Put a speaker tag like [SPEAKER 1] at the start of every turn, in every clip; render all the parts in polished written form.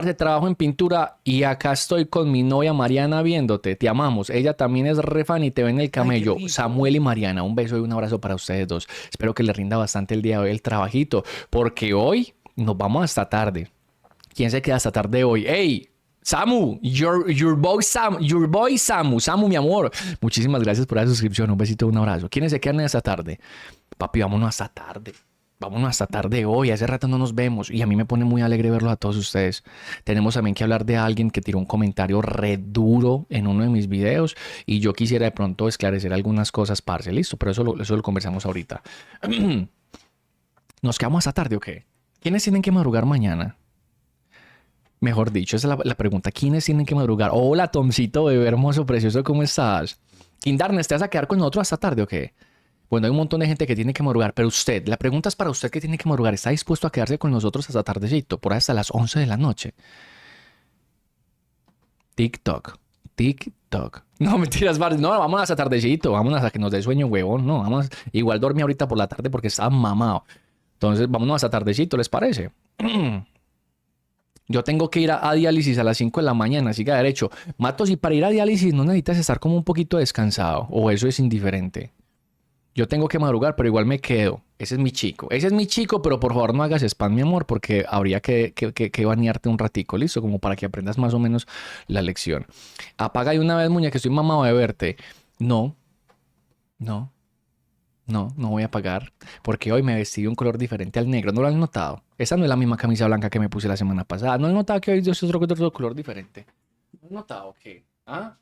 [SPEAKER 1] Trabajo en pintura y acá estoy con mi novia Mariana viéndote. Te amamos. Ella también es re fan y te ve en el camello. Samuel y Mariana, un beso y un abrazo para ustedes dos. Espero que les rinda bastante el día de hoy el trabajito, porque hoy nos vamos hasta tarde. ¿Quién se queda hasta tarde hoy? ¡Ey! Samu, your boy Samu, Samu, mi amor. Muchísimas gracias por la suscripción. Un besito, un abrazo. ¿Quiénes se quedan hasta tarde? Papi, vámonos hasta tarde. Vámonos hasta tarde hoy. Hace rato no nos vemos y a mí me pone muy alegre verlos a todos ustedes. Tenemos también que hablar de alguien que tiró un comentario re duro en uno de mis videos y yo quisiera de pronto esclarecer algunas cosas, parce. Listo, pero eso lo conversamos ahorita. ¿Nos quedamos hasta tarde o qué? ¿Quiénes tienen que madrugar mañana? Mejor dicho, esa es la pregunta. ¿Quiénes tienen que madrugar? Hola, Tomcito, bebé hermoso, precioso, ¿cómo estás? Kindarnes, ¿te vas a quedar con nosotros hasta tarde o qué? Bueno, hay un montón de gente que tiene que madrugar, pero usted, la pregunta es para usted que tiene que madrugar. ¿Está dispuesto a quedarse con nosotros hasta tardecito? Por ahí hasta las 11 de la noche. TikTok. TikTok. No, mentiras, Bar. No, vámonos hasta tardecito. Vámonos a que nos dé sueño, huevón. No, vamos. Igual dormí ahorita por la tarde porque estaba mamado. Entonces, vámonos hasta tardecito, ¿les parece? Yo tengo que ir a diálisis a las 5 de la mañana, siga derecho. Matos, y para ir a diálisis no necesitas estar como un poquito descansado. O eso es indiferente. Yo tengo que madrugar, pero igual me quedo. Ese es mi chico. Ese es mi chico, pero por favor no hagas spam, mi amor, porque habría que bañarte un ratico, ¿listo? Como para que aprendas más o menos la lección. Apaga de una vez, muñeca, que estoy mamado de verte. No, no, no voy a apagar, porque hoy me vestí de un color diferente al negro. ¿No lo has notado? Esa no es la misma camisa blanca que me puse la semana pasada. ¿No has notado que hoy es otro color diferente? ¿No has notado qué? ¿Ah?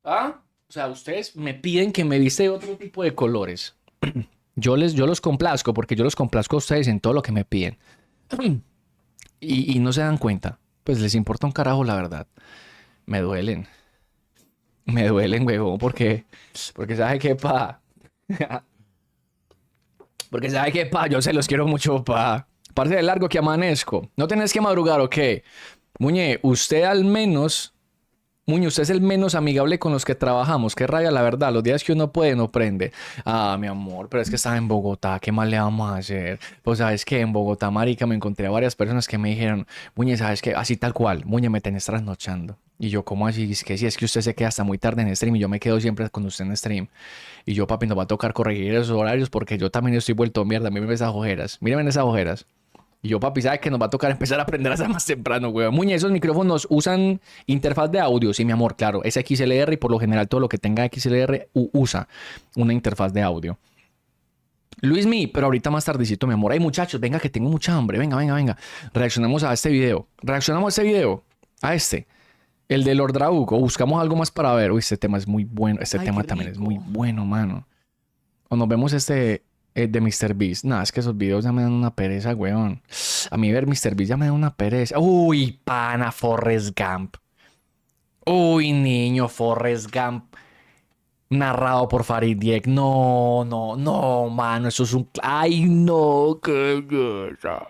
[SPEAKER 1] ¿Ah? O sea, ustedes me piden que me viste de otro tipo de colores. Yo los complazco porque yo los complazco a ustedes en todo lo que me piden. Y no se dan cuenta. Pues les importa un carajo, la verdad. Me duelen. Me duelen, huevón, porque sabe que pa. Porque sabe que pa, yo se los quiero mucho, pa. Parte de largo que amanezco. No tenés que madrugar, ¿ok? Muñe, usted al menos. Muñoz, usted es el menos amigable con los que trabajamos. Qué raya, la verdad. Los días que uno puede, no prende. Ah, mi amor, pero es que estaba en Bogotá. ¿Qué más le vamos a hacer? Pues, ¿sabes qué? En Bogotá, marica, me encontré a varias personas que me dijeron, Muñe, ¿sabes qué? Así tal cual. Muñe, me tenés trasnochando. Y yo, ¿cómo así? Es que si es que usted se queda hasta muy tarde en stream y yo me quedo siempre con usted en stream. Y yo, papi, nos va a tocar corregir esos horarios porque yo también estoy vuelto mierda. Mírenme esas ojeras. Mírenme esas ojeras. Y yo, papi, ¿sabes que nos va a tocar empezar a aprender a hacer más temprano, güey? Muñe, esos micrófonos usan interfaz de audio, sí, mi amor, claro. Es XLR y por lo general todo lo que tenga XLR usa una interfaz de audio. Luismi, pero ahorita más tardecito, mi amor. Ay, muchachos, venga que tengo mucha hambre. Venga. Reaccionamos a este video. Reaccionamos a este video. A este. El de Lord Draug. O buscamos algo más para ver. Uy, este tema es muy bueno. Este tema también es muy bueno, mano. O nos vemos de Mr. Beast. Nah, es que esos videos ya me dan una pereza, weón. A mí ver Mr. Beast ya me da una pereza. Uy, pana, Forrest Gump. Uy, niño, Forrest Gump. Narrado por Farid Diek. No, mano, eso es un... Ay, no, qué cosa.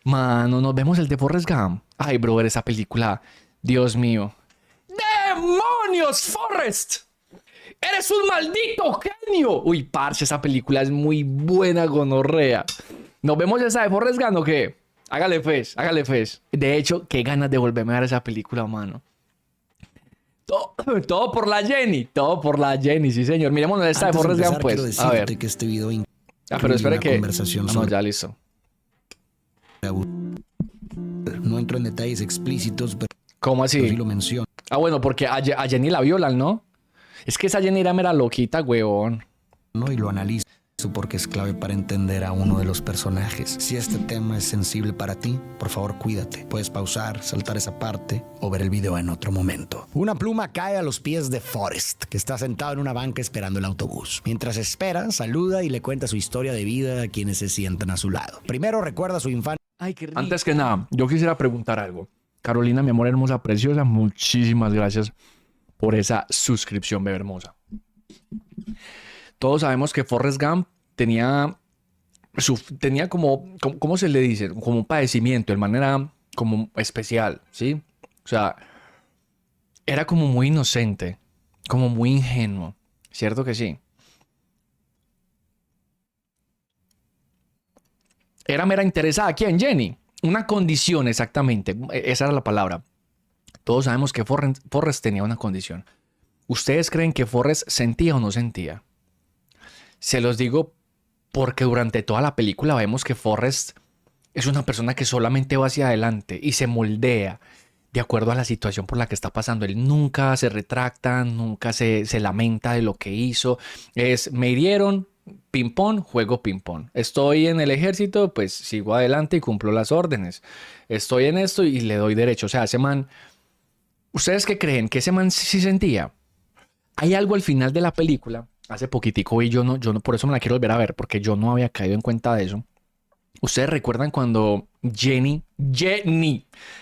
[SPEAKER 1] Mano, nos vemos el de Forrest Gump. Ay, brother, esa película. Dios mío. ¡Demonios, Forrest! ¡Eres un maldito genio! Uy, parce, esa película es muy buena, gonorrea. ¿Nos vemos esa de Forrest Gump o qué? Hágale fez, hágale fez. De hecho, qué ganas de volverme a ver esa película, mano. Todo por la Jenny. Todo por la Jenny, sí, señor. Miremos esta de Forrest Gump, pues. A ver.
[SPEAKER 2] Que este video
[SPEAKER 1] pero espere que...
[SPEAKER 2] conversación
[SPEAKER 1] no, ya, listo.
[SPEAKER 2] No entro en detalles explícitos, pero
[SPEAKER 1] ¿Cómo así?
[SPEAKER 2] sí lo menciono.
[SPEAKER 1] Ah, bueno, porque a Jenny la violan, ¿no? Es que esa Jenny era mera loquita, huevón.
[SPEAKER 2] Y lo analizo porque es clave para entender a uno de los personajes. Si este tema es sensible para ti, por favor cuídate. Puedes pausar, saltar esa parte o ver el video en otro momento. Una pluma cae a los pies de Forrest, que está sentado en una banca esperando el autobús. Mientras espera, saluda y le cuenta su historia de vida a quienes se sientan a su lado. Primero recuerda su infancia.
[SPEAKER 1] Ay, qué rico. Antes que nada, yo quisiera preguntar algo. Carolina, mi amor hermosa, preciosa, muchísimas gracias por esa suscripción, bebé hermosa. Todos sabemos que Forrest Gump tenía como, ¿cómo se le dice? Como un padecimiento, de manera como especial, ¿sí? O sea, era como muy inocente, como muy ingenuo, ¿cierto que sí? Era mera interesada. ¿Quién? Jenny. una condición exactamente. Esa era la palabra. Todos sabemos que Forrest tenía una condición. ¿Ustedes creen que Forrest sentía o no sentía? Se los digo porque durante toda la película vemos que Forrest es una persona que solamente va hacia adelante y se moldea de acuerdo a la situación por la que está pasando. Él nunca se retracta, nunca se lamenta de lo que hizo. Me hirieron, ping-pong, juego ping-pong. Estoy en el ejército, pues sigo adelante y cumplo las órdenes. Estoy en esto y le doy derecho. O sea, ese man... ¿Ustedes qué creen? ¿Que ese man sí sentía? Hay algo al final de la película, hace poquitico, y yo no, por eso me la quiero volver a ver, porque yo no había caído en cuenta de eso. ¿Ustedes recuerdan cuando Jenny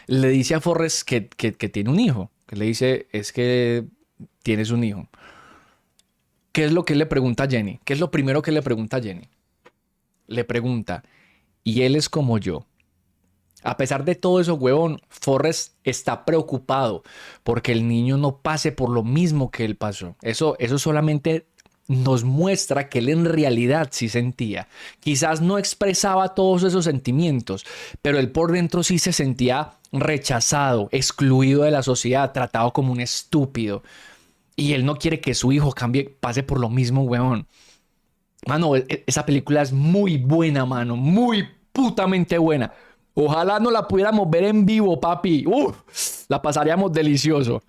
[SPEAKER 1] le dice a Forrest que tiene un hijo? Que le dice, es que tienes un hijo. ¿Qué es lo que le pregunta a Jenny? ¿Qué es lo primero que le pregunta a Jenny? Le pregunta, ¿y él es como yo? A pesar de todo eso, huevón, Forrest está preocupado porque el niño no pase por lo mismo que él pasó. Eso solamente nos muestra que él en realidad sí sentía. Quizás no expresaba todos esos sentimientos, pero él por dentro sí se sentía rechazado, excluido de la sociedad, tratado como un estúpido. Y él no quiere que su hijo pase por lo mismo, huevón. Mano, esa película es muy buena, mano, muy putamente buena. Ojalá no la pudiéramos ver en vivo, papi. La pasaríamos delicioso.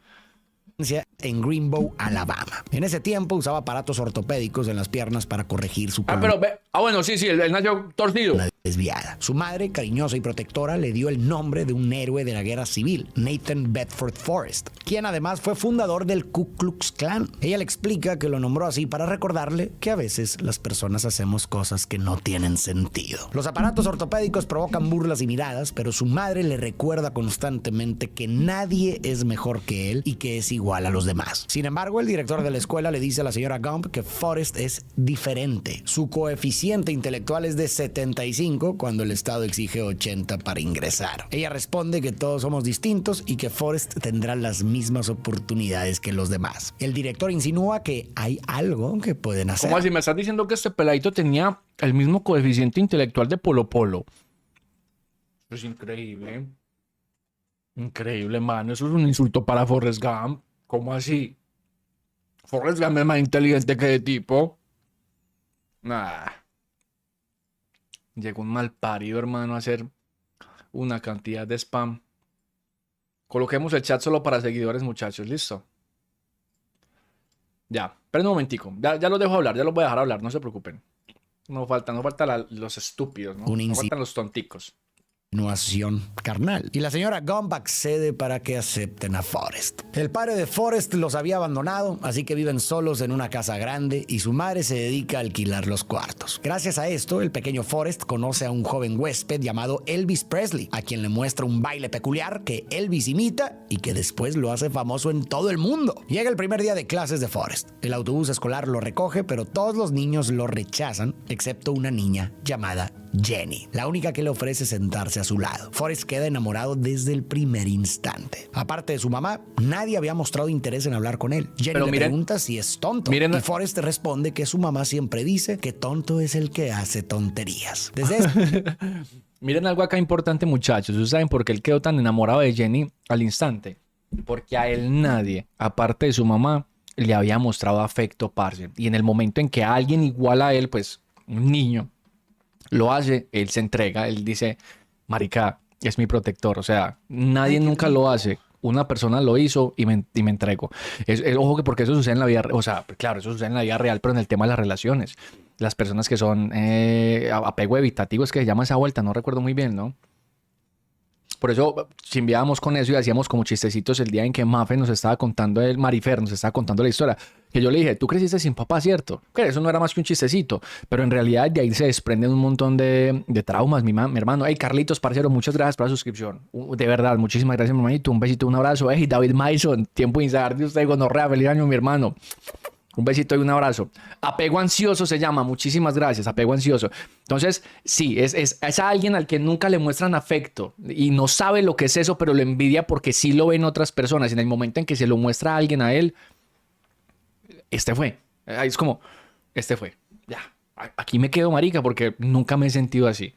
[SPEAKER 2] En Greenbow, Alabama. En ese tiempo usaba aparatos ortopédicos en las piernas para corregir su columna
[SPEAKER 1] bueno, sí, él nació torcido.
[SPEAKER 2] desviada. Su madre, cariñosa y protectora, le dio el nombre de un héroe de la guerra civil, Nathan Bedford Forrest, quien además fue fundador del Ku Klux Klan. Ella le explica que lo nombró así para recordarle que a veces las personas hacemos cosas que no tienen sentido. Los aparatos ortopédicos provocan burlas y miradas, pero su madre le recuerda constantemente que nadie es mejor que él y que es igual a los demás. Sin embargo, el director de la escuela le dice a la señora Gump que Forrest es diferente. Su coeficiente intelectual es de 75 cuando el Estado exige 80 para ingresar. Ella responde que todos somos distintos y que Forrest tendrá las mismas oportunidades que los demás. El director insinúa que hay algo que pueden hacer.
[SPEAKER 1] ¿Cómo así? ¿Me estás diciendo que este peladito tenía el mismo coeficiente intelectual de Polo Polo? Es increíble. Increíble, mano. Eso es un insulto para Forrest Gump. ¿Cómo así? Forrest Gump es más inteligente que de tipo. Nah. Llegó un mal parido, hermano, a hacer una cantidad de spam. Coloquemos el chat solo para seguidores, muchachos. ¿Listo? Ya. Pero un momentico. Ya los dejo hablar. Ya los voy a dejar hablar. No se preocupen. No faltan los estúpidos, ¿no? No faltan los tonticos.
[SPEAKER 2] Insinuación carnal. Y la señora Gump accede para que acepten a Forrest. El padre de Forrest los había abandonado, así que viven solos en una casa grande y su madre se dedica a alquilar los cuartos. Gracias a esto, el pequeño Forrest conoce a un joven huésped llamado Elvis Presley, a quien le muestra un baile peculiar que Elvis imita y que después lo hace famoso en todo el mundo. Llega el primer día de clases de Forrest. El autobús escolar lo recoge, pero todos los niños lo rechazan, excepto una niña llamada Jenny, la única que le ofrece sentarse a su lado. Forrest queda enamorado desde el primer instante. Aparte de su mamá, nadie había mostrado interés en hablar con él. Jenny le pregunta si es tonto y Forrest responde que su mamá siempre dice que tonto es el que hace tonterías.
[SPEAKER 1] Miren algo acá importante, muchachos. ¿Ustedes saben por qué él quedó tan enamorado de Jenny al instante? Porque a él nadie, aparte de su mamá, le había mostrado afecto, parce. Y en el momento en que alguien igual a él, pues un niño, lo hace, él se entrega, él dice, marica, es mi protector. O sea, nadie nunca lo hace. Una persona lo hizo y me entrego. Ojo que porque eso sucede en la vida, o sea, claro, eso sucede en la vida real, pero en el tema de las relaciones. Las personas que son apego evitativo, es que se llama esa vuelta, no recuerdo muy bien, ¿no? Por eso chimbeábamos con eso y hacíamos como chistecitos el día en que Mafe nos estaba contando, el Marifer nos estaba contando la historia. Que yo le dije, tú creciste sin papá, ¿cierto? Que eso no era más que un chistecito. Pero en realidad de ahí se desprenden un montón de traumas, mi hermano. Hey, Carlitos, parcero, muchas gracias por la suscripción. De verdad, muchísimas gracias, mi hermanito. Un besito, un abrazo. Hey, David Mason, tiempo sin saber de usted, gonorrea, feliz año, mi hermano. Un besito y un abrazo. Apego ansioso se llama. Muchísimas gracias. Apego ansioso. Entonces, sí, es a alguien al que nunca le muestran afecto y no sabe lo que es eso, pero lo envidia porque sí lo ven otras personas. En el momento en que se lo muestra a alguien a él, este fue. Ahí es como, este fue. Ya. Aquí me quedo, marica, porque nunca me he sentido así.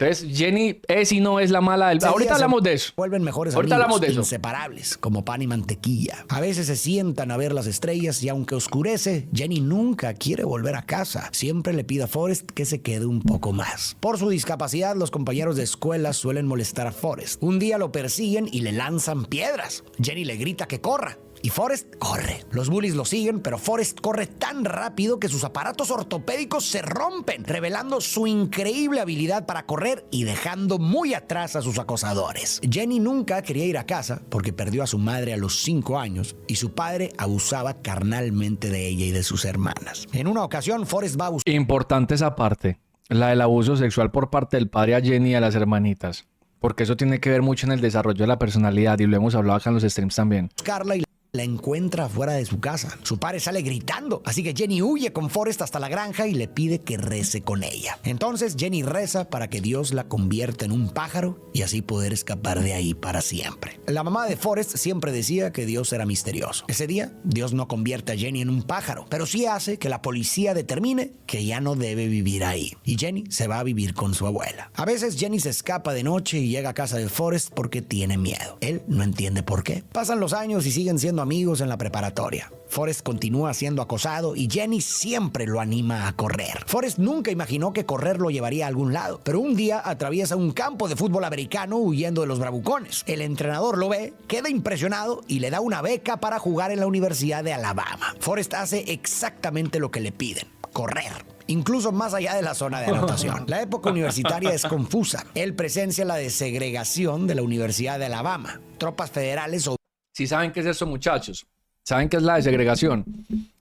[SPEAKER 1] Entonces, Jenny es y no es la mala del... Ahorita hablamos de eso.
[SPEAKER 2] Vuelven mejores
[SPEAKER 1] Ahorita
[SPEAKER 2] amigos,
[SPEAKER 1] hablamos de eso.
[SPEAKER 2] inseparables, como pan y mantequilla. A veces se sientan a ver las estrellas y aunque oscurece, Jenny nunca quiere volver a casa. Siempre le pide a Forrest que se quede un poco más. Por su discapacidad, los compañeros de escuela suelen molestar a Forrest. Un día lo persiguen y le lanzan piedras. Jenny le grita que corra. Y Forrest corre. Los bullies lo siguen, pero Forrest corre tan rápido que sus aparatos ortopédicos se rompen, revelando su increíble habilidad para correr y dejando muy atrás a sus acosadores. Jenny nunca quería ir a casa porque perdió a su madre a los 5 años y su padre abusaba carnalmente de ella y de sus hermanas. En una ocasión, Forrest va a
[SPEAKER 1] Importante esa parte, la del abuso sexual por parte del padre a Jenny y a las hermanitas. Porque eso tiene que ver mucho en el desarrollo de la personalidad y lo hemos hablado acá en los streams también.
[SPEAKER 2] buscarla y la encuentra fuera de su casa. Su padre sale gritando, así que Jenny huye con Forrest hasta la granja y le pide que rece con ella. Entonces Jenny reza para que Dios la convierta en un pájaro y así poder escapar de ahí para siempre. La mamá de Forrest siempre decía que Dios era misterioso. Ese día, Dios no convierte a Jenny en un pájaro, pero sí hace que la policía determine que ya no debe vivir ahí. Y Jenny se va a vivir con su abuela. A veces Jenny se escapa de noche y llega a casa de Forrest porque tiene miedo. Él no entiende por qué. Pasan los años y siguen siendo amigos en la preparatoria. Forrest continúa siendo acosado y Jenny siempre lo anima a correr. Forrest nunca imaginó que correr lo llevaría a algún lado, pero un día atraviesa un campo de fútbol americano huyendo de los bravucones. El entrenador lo ve, queda impresionado y le da una beca para jugar en la Universidad de Alabama. Forrest hace exactamente lo que le piden: correr. Incluso más allá de la zona de anotación. La época universitaria es confusa. Él presencia la desegregación de la Universidad de Alabama. Tropas federales
[SPEAKER 1] Si saben qué es eso, muchachos, saben qué es la desegregación.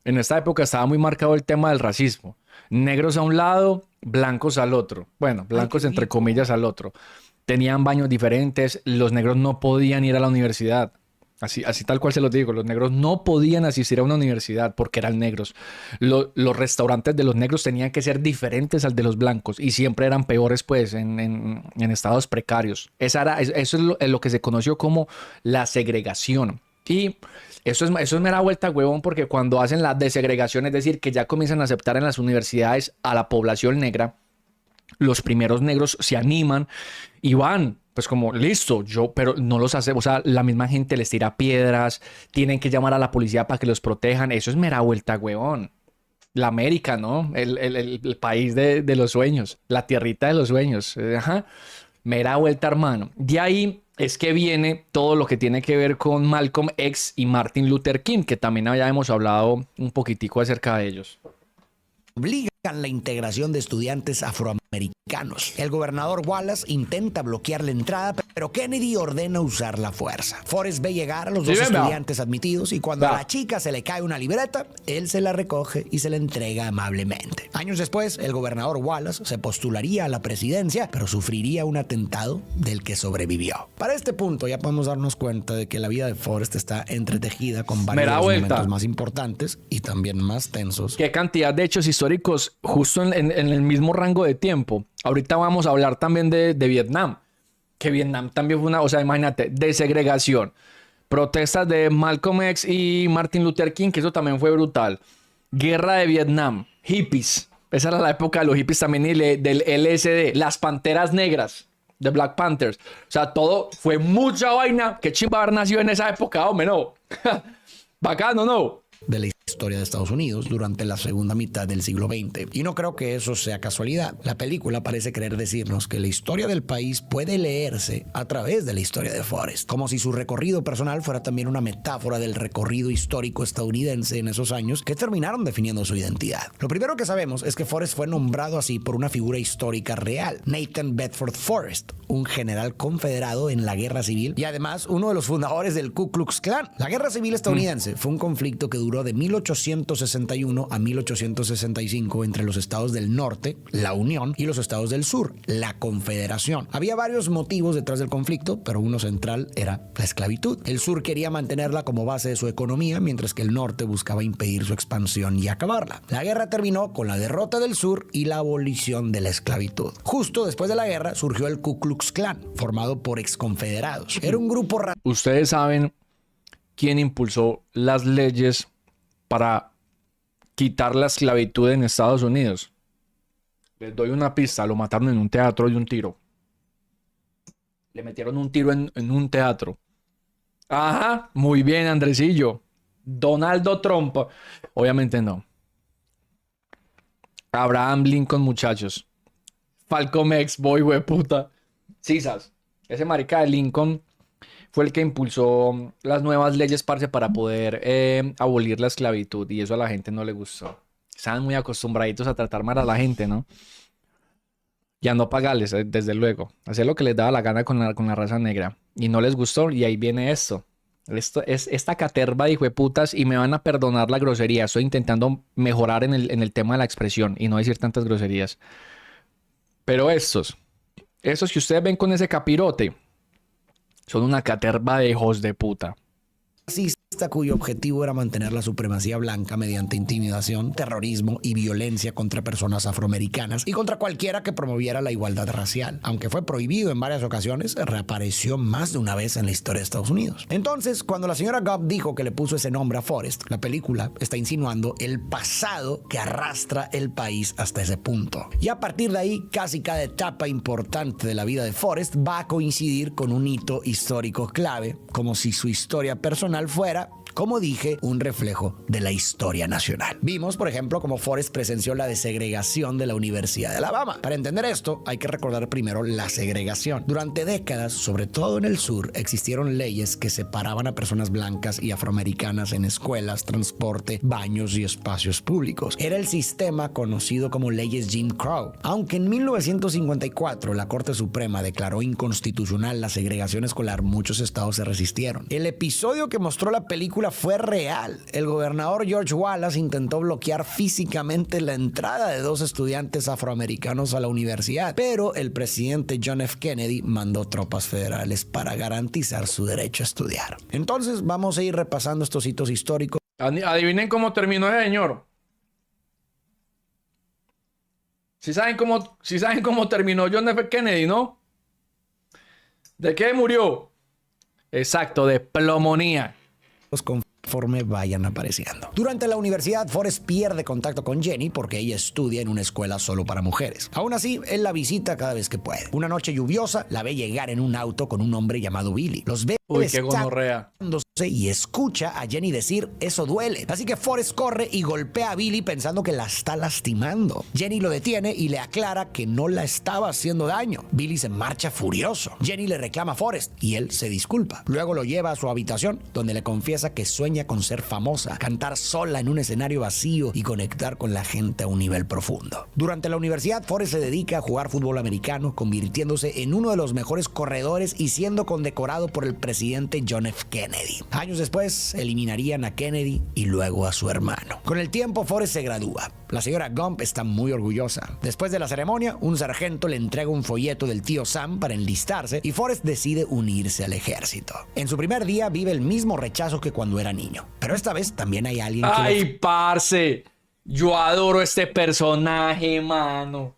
[SPEAKER 1] En esta época estaba muy marcado el tema del racismo. Negros a un lado, blancos al otro. Bueno, blancos entre comillas al otro. Tenían baños diferentes, los negros no podían ir a la universidad. Así tal cual se los digo, los negros no podían asistir a una universidad porque eran negros. Los restaurantes de los negros tenían que ser diferentes al de los blancos y siempre eran peores, pues, en estados precarios. Eso es lo que se conoció como la segregación. Y eso es mera vuelta, huevón, porque cuando hacen la desegregación, es decir, que ya comienzan a aceptar en las universidades a la población negra, los primeros negros se animan y van, pues como, listo, pero no los hace, o sea, la misma gente les tira piedras, tienen que llamar a la policía para que los protejan. Eso es mera vuelta, huevón. La América, ¿no? El país de los sueños, la tierrita de los sueños. Ajá. Mera vuelta, hermano. De ahí es que viene todo lo que tiene que ver con Malcolm X y Martin Luther King, que también ya hemos hablado un poquitico acerca de ellos.
[SPEAKER 2] Obligan la integración de estudiantes afroamericanos. El gobernador Wallace intenta bloquear la entrada, pero Kennedy ordena usar la fuerza. Forrest ve llegar a los dos estudiantes admitidos y cuando a la chica se le cae una libreta, él se la recoge y se la entrega amablemente. Años después, el gobernador Wallace se postularía a la presidencia, pero sufriría un atentado del que sobrevivió. Para este punto ya podemos darnos cuenta de que la vida de Forrest está entretejida con varios de los momentos más importantes y también más tensos.
[SPEAKER 1] Qué cantidad de hechos históricos justo en el mismo rango de tiempo. Ahorita vamos a hablar también de Vietnam, que Vietnam también fue o sea, imagínate, desegregación, protestas de Malcolm X y Martin Luther King, que eso también fue brutal, guerra de Vietnam, hippies, esa era la época de los hippies también y del LSD, las panteras negras, de Black Panthers, o sea, todo fue mucha vaina, que chimba haber nacido en esa época, hombre, no, bacano, no.
[SPEAKER 2] De la historia de Estados Unidos durante la segunda mitad del siglo XX. Y no creo que eso sea casualidad. La película parece querer decirnos que la historia del país puede leerse a través de la historia de Forrest, como si su recorrido personal fuera también una metáfora del recorrido histórico estadounidense en esos años que terminaron definiendo su identidad. Lo primero que sabemos es que Forrest fue nombrado así por una figura histórica real, Nathan Bedford Forrest, un general confederado en la Guerra Civil y además uno de los fundadores del Ku Klux Klan. La Guerra Civil estadounidense fue un conflicto que duró de 1861 a 1865 entre los estados del norte, la Unión, y los estados del sur, la Confederación. Había varios motivos detrás del conflicto, pero uno central era la esclavitud. El sur quería mantenerla como base de su economía, mientras que el norte buscaba impedir su expansión y acabarla. La guerra terminó con la derrota del sur y la abolición de la esclavitud. Justo después de la guerra surgió el Ku Klux Klan, formado por exconfederados. Era un grupo...
[SPEAKER 1] Ustedes saben quién impulsó las leyes para quitar la esclavitud en Estados Unidos. Les doy una pista, lo mataron en un teatro de un tiro. Le metieron un tiro en un teatro. Ajá, muy bien, Andresillo. Donaldo Trump. Obviamente no. Abraham Lincoln, muchachos. Falcom X, boy, puta. Sisas. Ese marica de Lincoln fue el que impulsó las nuevas leyes, parce, para poder abolir la esclavitud. Y eso a la gente no le gustó. Estaban muy acostumbraditos a tratar mal a la gente, ¿no? Y a no pagarles, desde luego. Hacer lo que les daba la gana con la raza negra. Y no les gustó. Y ahí viene esto. Esto es esta caterva de hijueputas, y me van a perdonar la grosería. Estoy intentando mejorar en el tema de la expresión y no decir tantas groserías. Pero estos que ustedes ven con ese capirote, son una caterva de hijos de puta.
[SPEAKER 2] Racista cuyo objetivo era mantener la supremacía blanca mediante intimidación, terrorismo y violencia contra personas afroamericanas y contra cualquiera que promoviera la igualdad racial. Aunque fue prohibido en varias ocasiones, reapareció más de una vez en la historia de Estados Unidos. Entonces, cuando la señora Gump dijo que le puso ese nombre a Forrest, la película está insinuando el pasado que arrastra el país hasta ese punto. Y a partir de ahí, casi cada etapa importante de la vida de Forrest va a coincidir con un hito histórico clave, como si su historia personal fuera, como dije, un reflejo de la historia nacional. Vimos, por ejemplo, cómo Forrest presenció la desegregación de la Universidad de Alabama. Para entender esto, hay que recordar primero la segregación. Durante décadas, sobre todo en el sur, existieron leyes que separaban a personas blancas y afroamericanas en escuelas, transporte, baños y espacios públicos. Era el sistema conocido como leyes Jim Crow. Aunque en 1954 la Corte Suprema declaró inconstitucional la segregación escolar, muchos estados se resistieron. El episodio que mostró la película fue real. El gobernador George Wallace intentó bloquear físicamente la entrada de 2 estudiantes afroamericanos a la universidad, pero el presidente John F. Kennedy mandó tropas federales para garantizar su derecho a estudiar. Entonces vamos a ir repasando estos hitos históricos.
[SPEAKER 1] Adivinen cómo terminó ese señor. Si saben cómo terminó John F. Kennedy, ¿no? ¿De qué murió? Exacto, de pulmonía.
[SPEAKER 2] Conforme vayan apareciendo. Durante la universidad, Forrest pierde contacto con Jenny porque ella estudia en una escuela solo para mujeres. Aún así, él la visita cada vez que puede. Una noche lluviosa, la ve llegar en un auto con un hombre llamado Billy. Los ve
[SPEAKER 1] qué gonorrea.
[SPEAKER 2] Y escucha a Jenny decir, eso duele. Así que Forrest corre y golpea a Billy pensando que la está lastimando. Jenny lo detiene y le aclara que no la estaba haciendo daño. Billy se marcha furioso. Jenny le reclama a Forrest y él se disculpa. Luego lo lleva a su habitación, donde le confiesa que sueña con ser famosa, cantar sola en un escenario vacío y conectar con la gente a un nivel profundo. Durante la universidad, Forrest se dedica a jugar fútbol americano, convirtiéndose en uno de los mejores corredores y siendo condecorado por el presidente John F. Kennedy. Años después, eliminarían a Kennedy y luego a su hermano. Con el tiempo, Forrest se gradúa. La señora Gump está muy orgullosa. Después de la ceremonia, un sargento le entrega un folleto del tío Sam para enlistarse y Forrest decide unirse al ejército. En su primer día vive el mismo rechazo que cuando era niño. Pero esta vez también hay alguien que...
[SPEAKER 1] ¡Ay, parce! Yo adoro este personaje, mano.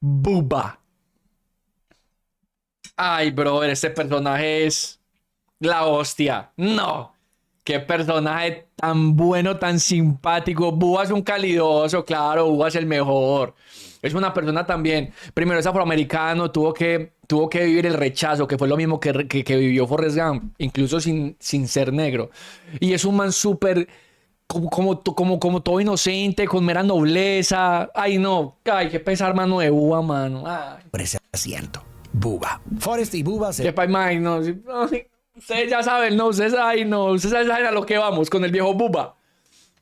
[SPEAKER 1] Bubba. Ay, brother, este personaje es la hostia. No. Qué personaje tan bueno, tan simpático. Bubba es un calidoso, claro. Bubba es el mejor. Es una persona también. Primero es afroamericano, tuvo que vivir el rechazo, que fue lo mismo que vivió Forrest Gump, incluso sin ser negro. Y es un man súper, como todo inocente, con mera nobleza. Ay, no. Ay, qué pesar, mano, de Bubba, mano. Ay.
[SPEAKER 2] Por ese asiento. Bubba. Forrest y Bubba se...
[SPEAKER 1] Qué paimay, no. Ustedes ya saben, no. Ustedes saben a lo que vamos con el viejo Bubba.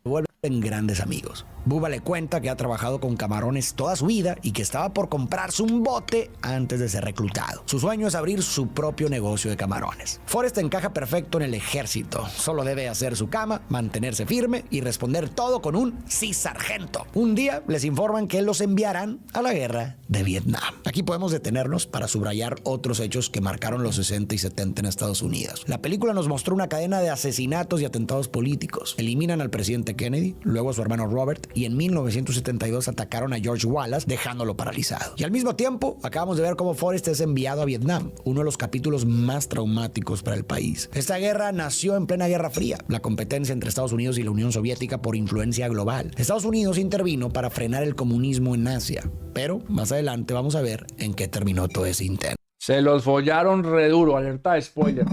[SPEAKER 2] vuelven grandes amigos. Bubba le cuenta que ha trabajado con camarones toda su vida y que estaba por comprarse un bote antes de ser reclutado. Su sueño es abrir su propio negocio de camarones. Forrest encaja perfecto en el ejército. Solo debe hacer su cama, mantenerse firme y responder todo con un sí, sargento. Un día les informan que los enviarán a la guerra de Vietnam. Aquí podemos detenernos para subrayar otros hechos que marcaron los 60 y 70 en Estados Unidos. La película nos mostró una cadena de asesinatos y atentados políticos. Eliminan al presidente Kennedy, luego a su hermano Robert, y en 1972 atacaron a George Wallace, dejándolo paralizado. Y al mismo tiempo, acabamos de ver cómo Forrest es enviado a Vietnam, uno de los capítulos más traumáticos para el país. Esta guerra nació en plena Guerra Fría, la competencia entre Estados Unidos y la Unión Soviética por influencia global. Estados Unidos intervino para frenar el comunismo en Asia, pero más adelante vamos a ver en qué terminó todo ese intento.
[SPEAKER 1] Se los follaron re duro, alerta de spoiler.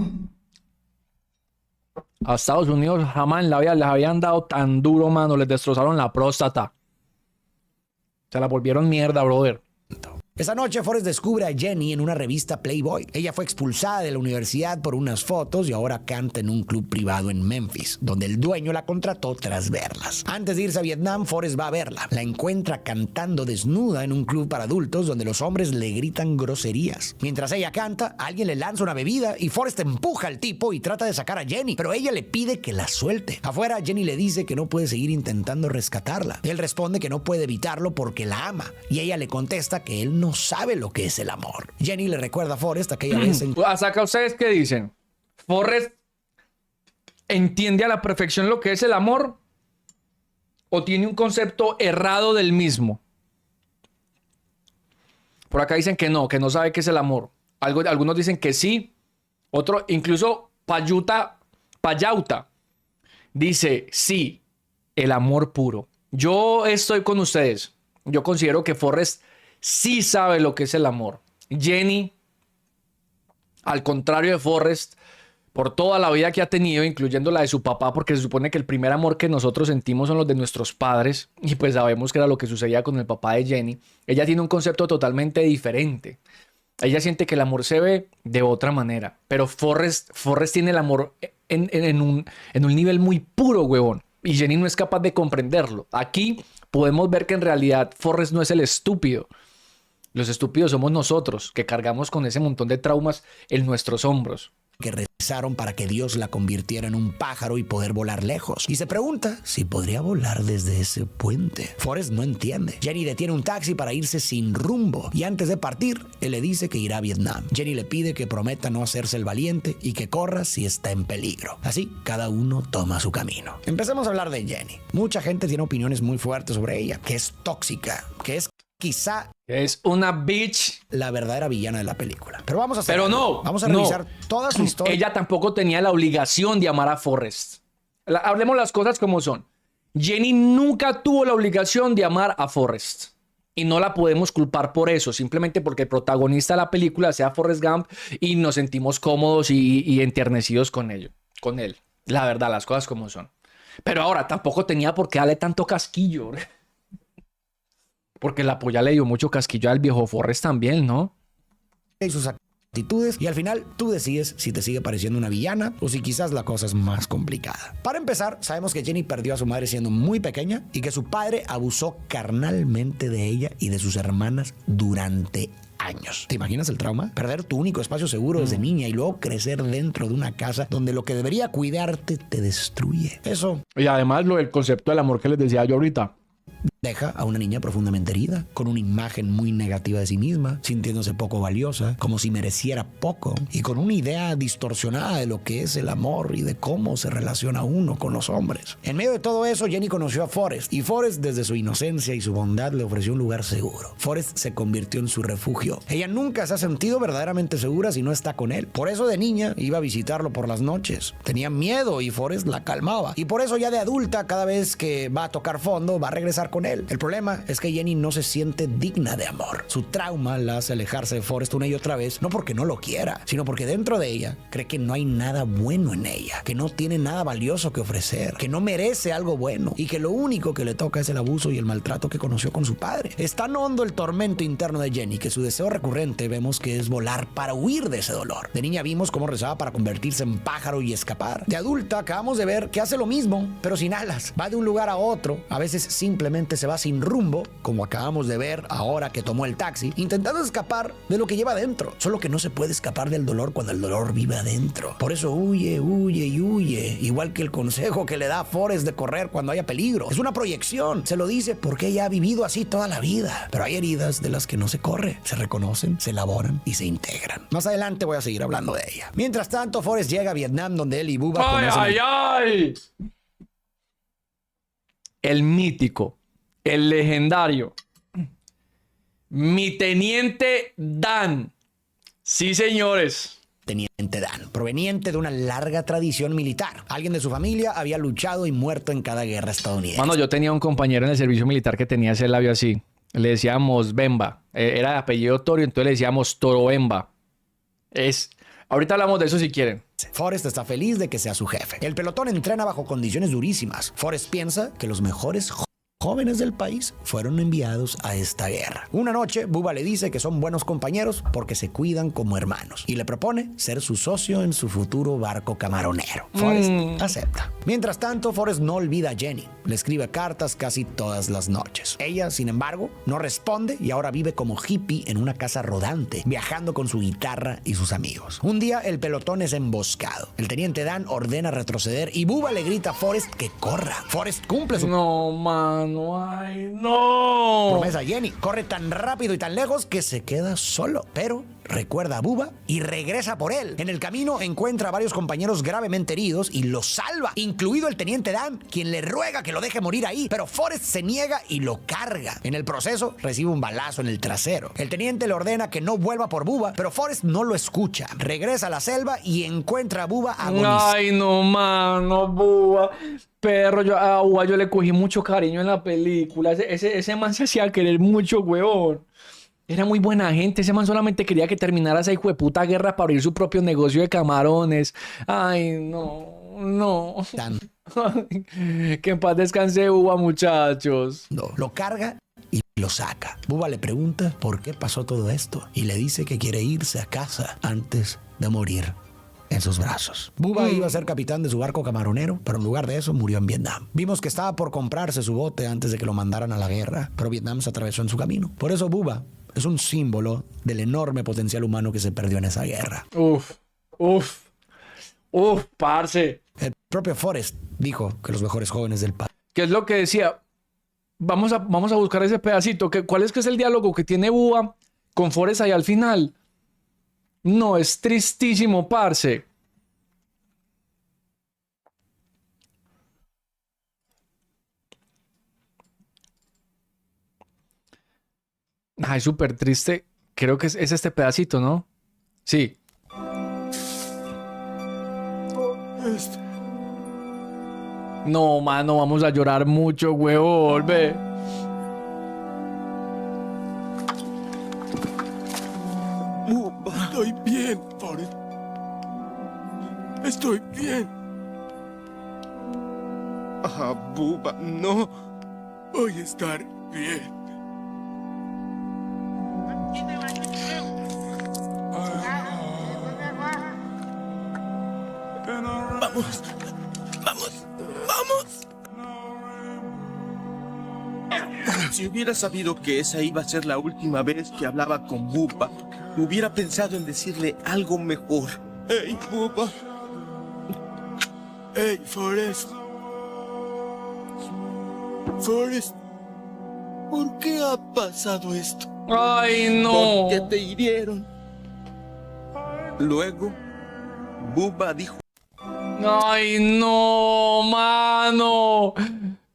[SPEAKER 1] A Estados Unidos jamás en la vida les habían dado tan duro, mano. Les destrozaron la próstata. Se la volvieron mierda, brother.
[SPEAKER 2] Esa noche Forrest descubre a Jenny en una revista Playboy. Ella fue expulsada de la universidad por unas fotos y ahora canta en un club privado en Memphis, donde el dueño la contrató tras verlas. Antes de irse a Vietnam, Forrest va a verla. La encuentra cantando desnuda en un club para adultos donde los hombres le gritan groserías. Mientras ella canta, alguien le lanza una bebida y Forrest empuja al tipo y trata de sacar a Jenny, pero ella le pide que la suelte. Afuera, Jenny le dice que no puede seguir intentando rescatarla. Él responde que no puede evitarlo porque la ama y ella le contesta que él no sabe lo que es el amor. Jenny le recuerda a Forrest aquella vez en...
[SPEAKER 1] ¿Saca ustedes qué dicen? ¿Forrest entiende a la perfección lo que es el amor? ¿O tiene un concepto errado del mismo? Por acá dicen que no sabe qué es el amor. Algunos dicen que sí. Otro, incluso Payauta dice sí, el amor puro. Yo estoy con ustedes. Yo considero que Forrest sí sabe lo que es el amor. Jenny, al contrario de Forrest, por toda la vida que ha tenido, incluyendo la de su papá, porque se supone que el primer amor que nosotros sentimos son los de nuestros padres, y pues sabemos que era lo que sucedía con el papá de Jenny. Ella tiene un concepto totalmente diferente. Ella siente que el amor se ve de otra manera, pero Forrest tiene el amor en un nivel muy puro, huevón, y Jenny no es capaz de comprenderlo. Aquí podemos ver que en realidad Forrest no es el estúpido. Los estúpidos somos nosotros, que cargamos con ese montón de traumas en nuestros hombros.
[SPEAKER 2] Que rezaron para que Dios la convirtiera en un pájaro y poder volar lejos. Y se pregunta si podría volar desde ese puente. Forrest no entiende. Jenny detiene un taxi para irse sin rumbo. Y antes de partir, él le dice que irá a Vietnam. Jenny le pide que prometa no hacerse el valiente y que corra si está en peligro. Así, cada uno toma su camino. Empecemos a hablar de Jenny. Mucha gente tiene opiniones muy fuertes sobre ella. Que es tóxica. Que es quizá...
[SPEAKER 1] Es una bitch.
[SPEAKER 2] La verdadera villana de la película. Pero vamos a hacer
[SPEAKER 1] Pero
[SPEAKER 2] algo.
[SPEAKER 1] no.
[SPEAKER 2] Vamos a revisar toda su historia.
[SPEAKER 1] Ella tampoco tenía la obligación de amar a Forrest. Hablemos las cosas como son. Jenny nunca tuvo la obligación de amar a Forrest. Y no la podemos culpar por eso. Simplemente porque el protagonista de la película sea Forrest Gump y nos sentimos cómodos y enternecidos con él. La verdad, las cosas como son. Pero ahora tampoco tenía por qué darle tanto casquillo. Porque la polla le dio mucho casquillo al viejo Forrest también, ¿no?
[SPEAKER 2] Y sus actitudes, y al final tú decides si te sigue pareciendo una villana o si quizás la cosa es más complicada. Para empezar, sabemos que Jenny perdió a su madre siendo muy pequeña y que su padre abusó carnalmente de ella y de sus hermanas durante años. ¿Te imaginas el trauma? Perder tu único espacio seguro desde niña y luego crecer dentro de una casa donde lo que debería cuidarte te destruye. Eso.
[SPEAKER 1] Y además el concepto del amor que les decía yo ahorita.
[SPEAKER 2] Deja a una niña profundamente herida, con una imagen muy negativa de sí misma, sintiéndose poco valiosa, como si mereciera poco, y con una idea distorsionada de lo que es el amor y de cómo se relaciona uno con los hombres. En medio de todo eso, Jenny conoció a Forrest, y Forrest, desde su inocencia y su bondad, le ofreció un lugar seguro. Forrest se convirtió en su refugio. Ella nunca se ha sentido verdaderamente segura si no está con él. Por eso de niña iba a visitarlo por las noches. Tenía miedo y Forrest la calmaba. Y por eso ya de adulta, cada vez que va a tocar fondo, va a regresar con él. El problema es que Jenny no se siente digna de amor. Su trauma la hace alejarse de Forrest una y otra vez, no porque no lo quiera, sino porque dentro de ella cree que no hay nada bueno en ella, que no tiene nada valioso que ofrecer, que no merece algo bueno y que lo único que le toca es el abuso y el maltrato que conoció con su padre. Es tan hondo el tormento interno de Jenny que su deseo recurrente vemos que es volar para huir de ese dolor. De niña vimos cómo rezaba para convertirse en pájaro y escapar. De adulta acabamos de ver que hace lo mismo, pero sin alas. Va de un lugar a otro, a veces simplemente se va sin rumbo, como acabamos de ver ahora que tomó el taxi, intentando escapar de lo que lleva adentro. Solo que no se puede escapar del dolor cuando el dolor vive adentro. Por eso huye, huye y huye, igual que el consejo que le da a Forrest de correr cuando haya peligro. Es una proyección, se lo dice porque ella ha vivido así toda la vida. Pero hay heridas de las que no se corre, se reconocen, se elaboran y se integran. Más adelante voy a seguir hablando de ella. Mientras tanto, Forrest llega a Vietnam, donde él y Bubba conocen...
[SPEAKER 1] ¡Ay! El mítico, el legendario, mi teniente Dan. Sí, señores.
[SPEAKER 2] Teniente Dan, proveniente de una larga tradición militar. Alguien de su familia había luchado y muerto en cada guerra estadounidense.
[SPEAKER 1] Mano, yo tenía un compañero en el servicio militar que tenía ese labio así. Le decíamos Bemba. Era de apellido Torio, entonces le decíamos Toro Bemba. Ahorita hablamos de eso si quieren.
[SPEAKER 2] Forrest está feliz de que sea su jefe. El pelotón entrena bajo condiciones durísimas. Forrest piensa que los mejores jóvenes del país fueron enviados a esta guerra. Una noche, Bubba le dice que son buenos compañeros porque se cuidan como hermanos y le propone ser su socio en su futuro barco camaronero. Forrest acepta. Mientras tanto, Forrest no olvida a Jenny. Le escribe cartas casi todas las noches. Ella, sin embargo, no responde y ahora vive como hippie en una casa rodante, viajando con su guitarra y sus amigos. Un día, el pelotón es emboscado. El teniente Dan ordena retroceder y Bubba le grita a Forrest que corra. Forrest cumple su
[SPEAKER 1] No, mano. Ay, no.
[SPEAKER 2] promesa a Jenny. Corre tan rápido y tan lejos que se queda solo. Pero recuerda a Bubba y regresa por él. En el camino encuentra a varios compañeros gravemente heridos y los salva, incluido el teniente Dan, quien le ruega que lo deje morir ahí. Pero Forrest se niega y lo carga. En el proceso recibe un balazo en el trasero. El teniente le ordena que no vuelva por Bubba, pero Forrest no lo escucha. Regresa a la selva y encuentra a Bubba agonizando.
[SPEAKER 1] Ay, no, mano, Bubba. Perro, a Bubba yo le cogí mucho cariño en la película. Ese man se hacía querer mucho, huevón. Era muy buena gente. Ese man solamente quería que terminara esa hijueputa guerra para abrir su propio negocio de camarones. Ay, no. Que en paz descanse Bubba, muchachos.
[SPEAKER 2] Lo carga y lo saca. Bubba le pregunta por qué pasó todo esto y le dice que quiere irse a casa antes de morir en sus brazos. Bubba iba a ser capitán de su barco camaronero, pero en lugar de eso murió en Vietnam. Vimos que estaba por comprarse su bote antes de que lo mandaran a la guerra, pero Vietnam se atravesó en su camino. Por eso Bubba es un símbolo del enorme potencial humano que se perdió en esa guerra.
[SPEAKER 1] Parce.
[SPEAKER 2] El propio Forrest dijo que los mejores jóvenes del país.
[SPEAKER 1] ¿Qué es lo que decía? Vamos a buscar ese pedacito. ¿Cuál es que es el diálogo que tiene Bubba con Forrest ahí al final? No, es tristísimo, parce. Ay, súper triste. Creo que es este pedacito, ¿no? Sí. No, mano, vamos a llorar mucho, huevón, ve.
[SPEAKER 3] Estoy bien, Forrest. Estoy bien. Ah, Bubba, no. Voy a estar bien. Vamos. Si hubiera sabido que esa iba a ser la última vez que hablaba con Bubba, hubiera pensado en decirle algo mejor. Hey, Bubba. Hey, Forrest. Forrest, ¿por qué ha pasado esto?
[SPEAKER 1] Ay, no.
[SPEAKER 3] ¿Por qué te hirieron? Luego, Bubba dijo:
[SPEAKER 1] Ay, no, mano.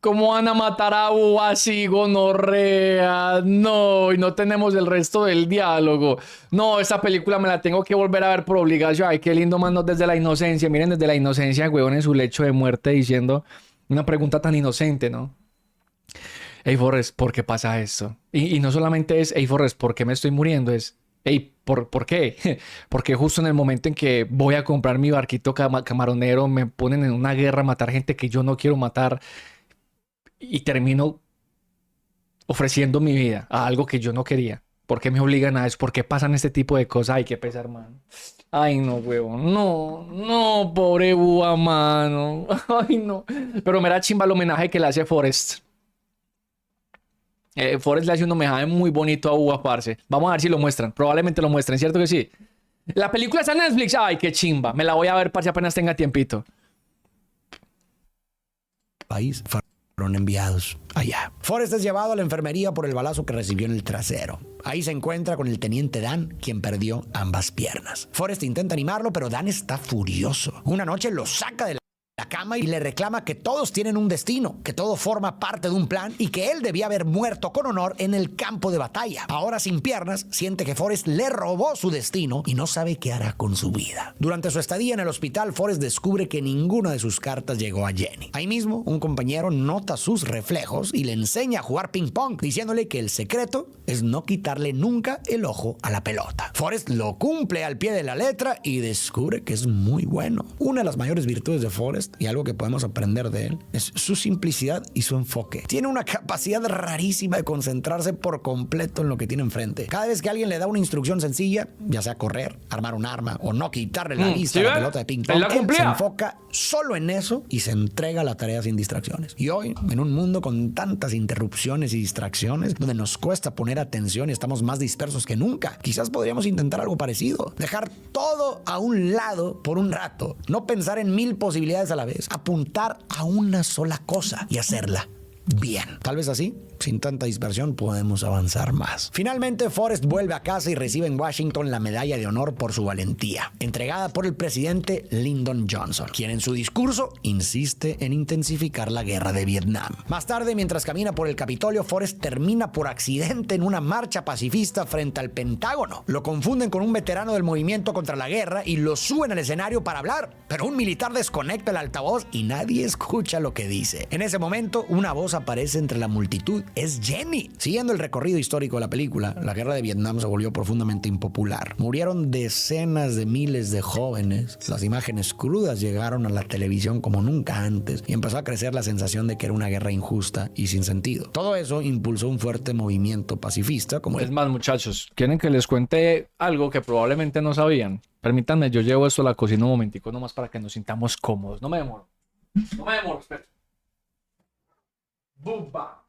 [SPEAKER 1] ¿Cómo van a matar a Bubba así, gonorrea? No, y no tenemos el resto del diálogo. No, esta película me la tengo que volver a ver por obligación. Ay, qué lindo, mano, desde la inocencia. Miren, desde la inocencia, huevón, en su lecho de muerte diciendo una pregunta tan inocente, ¿no? Hey, Forrest, ¿por qué pasa esto? Y no solamente es, hey, Forrest, ¿por qué me estoy muriendo? Es, hey, ¿por qué? Porque justo en el momento en que voy a comprar mi barquito camaronero, me ponen en una guerra a matar gente que yo no quiero matar. Y termino ofreciendo mi vida a algo que yo no quería. ¿Por qué me obligan a eso? ¿Por qué pasan este tipo de cosas? Ay, qué pesar, mano. Ay, no, huevón. No, pobre Bubba, mano. Ay, no. Pero me da chimba el homenaje que le hace Forrest. Forrest le hace un homenaje muy bonito a Bubba, parce. Vamos a ver si lo muestran. Probablemente lo muestren, ¿cierto que sí? La película está en Netflix. Ay, qué chimba. Me la voy a ver, parce, apenas tenga tiempito.
[SPEAKER 2] País fueron enviados allá. Forrest es llevado a la enfermería por el balazo que recibió en el trasero. Ahí se encuentra con el teniente Dan, quien perdió ambas piernas. Forrest intenta animarlo, pero Dan está furioso. Una noche lo saca de la la cama y le reclama que todos tienen un destino, que todo forma parte de un plan y que él debía haber muerto con honor en el campo de batalla. Ahora sin piernas, siente que Forrest le robó su destino y no sabe qué hará con su vida. Durante su estadía en el hospital, Forrest descubre que ninguna de sus cartas llegó a Jenny. Ahí mismo, un compañero nota sus reflejos y le enseña a jugar ping pong, diciéndole que el secreto es no quitarle nunca el ojo a la pelota. Forrest lo cumple al pie de la letra y descubre que es muy bueno. Una de las mayores virtudes de Forrest, y algo que podemos aprender de él, es su simplicidad y su enfoque. Tiene una capacidad rarísima de concentrarse por completo en lo que tiene enfrente. Cada vez que alguien le da una instrucción sencilla, ya sea correr, armar un arma o no quitarle la vista a la pelota de ping pong, él se enfoca solo en eso y se entrega a la tarea sin distracciones. Y hoy, en un mundo con tantas interrupciones y distracciones, donde nos cuesta poner atención y estamos más dispersos que nunca, quizás podríamos intentar algo parecido. Dejar todo a un lado por un rato. No pensar en 1000 posibilidades a la vez. Apuntar a una sola cosa y hacerla bien. Tal vez así, sin tanta dispersión, podemos avanzar más. Finalmente, Forrest vuelve a casa y recibe en Washington la medalla de honor por su valentía, entregada por el presidente Lyndon Johnson, quien en su discurso insiste en intensificar la guerra de Vietnam. Más tarde, mientras camina por el Capitolio, Forrest termina por accidente en una marcha pacifista frente al Pentágono. Lo confunden con un veterano del movimiento contra la guerra y lo suben al escenario para hablar, pero un militar desconecta el altavoz y nadie escucha lo que dice. En ese momento, una voz aparece entre la multitud. Es Jenny. Siguiendo el recorrido histórico de la película, la guerra de Vietnam se volvió profundamente impopular. Murieron decenas de miles de jóvenes. Las imágenes crudas llegaron a la televisión como nunca antes y empezó a crecer la sensación de que era una guerra injusta y sin sentido. Todo eso impulsó un fuerte movimiento pacifista como
[SPEAKER 1] Es más, muchachos, ¿quieren que les cuente algo que probablemente no sabían? Permítanme, yo llevo esto a la cocina un momentico nomás para que nos sintamos cómodos. No me demoro. No me demoro, espera. Bumba.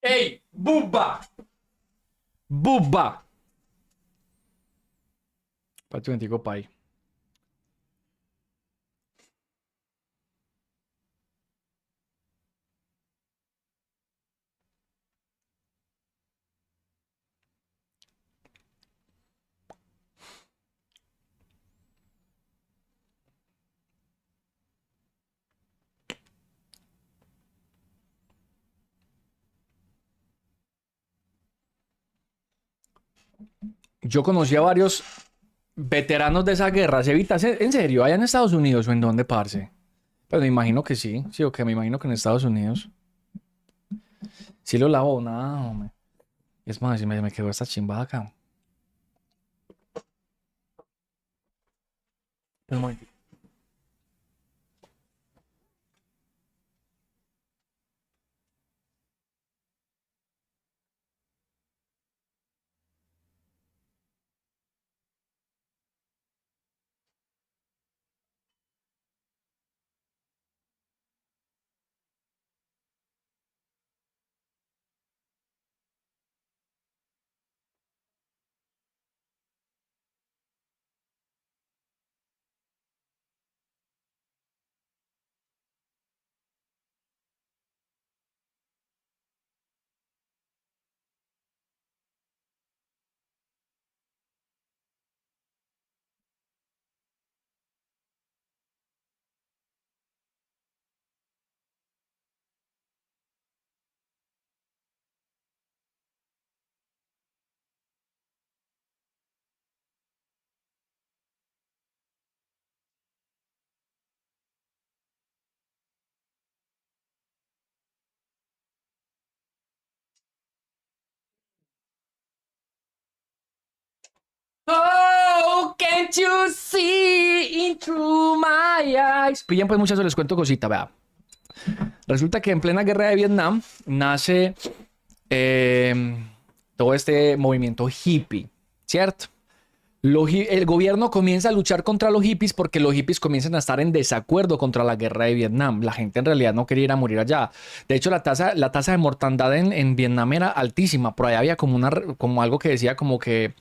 [SPEAKER 1] ¡Ey! ¡Bumba! ¡Bumba! Espérate un momentico, pai. Yo conocí a varios veteranos de esa guerra. ¿Evita? ¿En serio? ¿Allá en Estados Unidos o en dónde, parce? Pues me imagino que sí. Sí, o que me imagino que en Estados Unidos. Sí lo lavó, nada, hombre. Es más, si me quedó esta chimbada acá. Un momentito. Oh, can't you see into my eyes? Pillan, pues muchachos, les cuento cosita, vea. Resulta que en plena guerra de Vietnam nace todo este movimiento hippie, ¿cierto? El gobierno comienza a luchar contra los hippies porque los hippies comienzan a estar en desacuerdo contra la guerra de Vietnam. La gente en realidad no quería ir a morir allá. De hecho, la tasa de mortandad en Vietnam era altísima. Por ahí había como algo que decía como que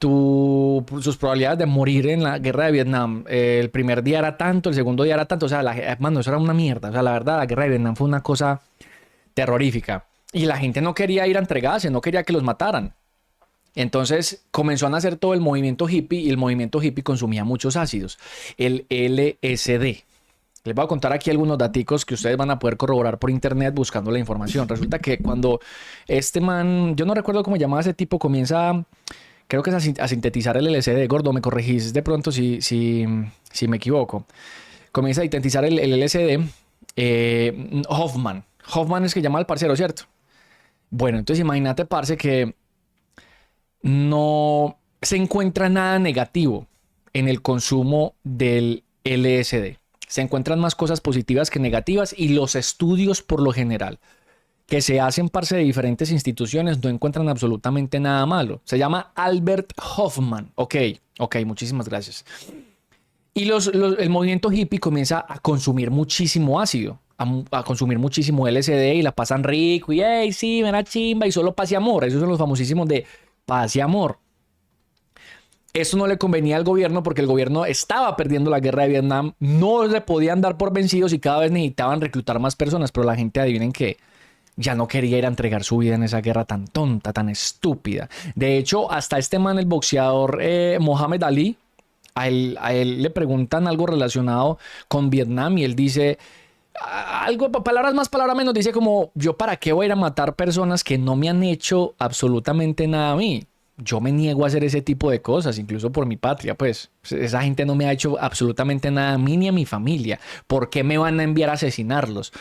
[SPEAKER 1] sus probabilidades de morir en la guerra de Vietnam, el primer día era tanto, el segundo día era tanto. O sea, mano, eso era una mierda. O sea, la verdad, la guerra de Vietnam fue una cosa terrorífica. Y la gente no quería ir a entregarse, no quería que los mataran. Entonces comenzó a nacer todo el movimiento hippie y el movimiento hippie consumía muchos ácidos. El LSD. Les voy a contar aquí algunos daticos que ustedes van a poder corroborar por internet buscando la información. Resulta que cuando este man, yo no recuerdo cómo llamaba ese tipo, comienza, creo que es a sintetizar el LSD. Gordo, me corregís de pronto si me equivoco. Comienza a sintetizar el LSD. Hoffman. Hoffman es que llama al parcero, ¿cierto? Bueno, entonces imagínate, parce, que no se encuentra nada negativo en el consumo del LSD. Se encuentran más cosas positivas que negativas y los estudios por lo general que se hacen parte de diferentes instituciones no encuentran absolutamente nada malo. Se llama Albert Hoffman. Ok, muchísimas gracias. Y el movimiento hippie comienza a consumir muchísimo ácido, a consumir muchísimo LSD y la pasan rico y hey, sí, ven a chimba y solo paz y amor. Esos son los famosísimos de paz y amor. Eso no le convenía al gobierno porque el gobierno estaba perdiendo la guerra de Vietnam, no le podían dar por vencidos y cada vez necesitaban reclutar más personas, pero la gente, adivinen qué, ya no quería ir a entregar su vida en esa guerra tan tonta, tan estúpida. De hecho, hasta este man, el boxeador Mohamed Ali, a él le preguntan algo relacionado con Vietnam y él dice algo, palabras más, palabras menos, dice como, yo para qué voy a ir a matar personas que no me han hecho absolutamente nada a mí. Yo me niego a hacer ese tipo de cosas, incluso por mi patria, pues. Esa gente no me ha hecho absolutamente nada a mí ni a mi familia. ¿Por qué me van a enviar a asesinarlos?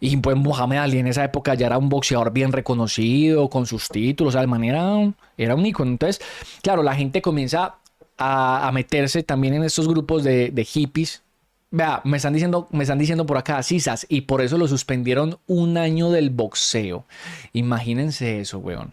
[SPEAKER 1] Y pues Mohamed Ali en esa época ya era un boxeador bien reconocido, con sus títulos, de manera era un ícono. Entonces, claro, la gente comienza a meterse también en estos grupos de hippies. Vea, me están diciendo por acá, sisas, y por eso lo suspendieron 1 año del boxeo. Imagínense eso, weón.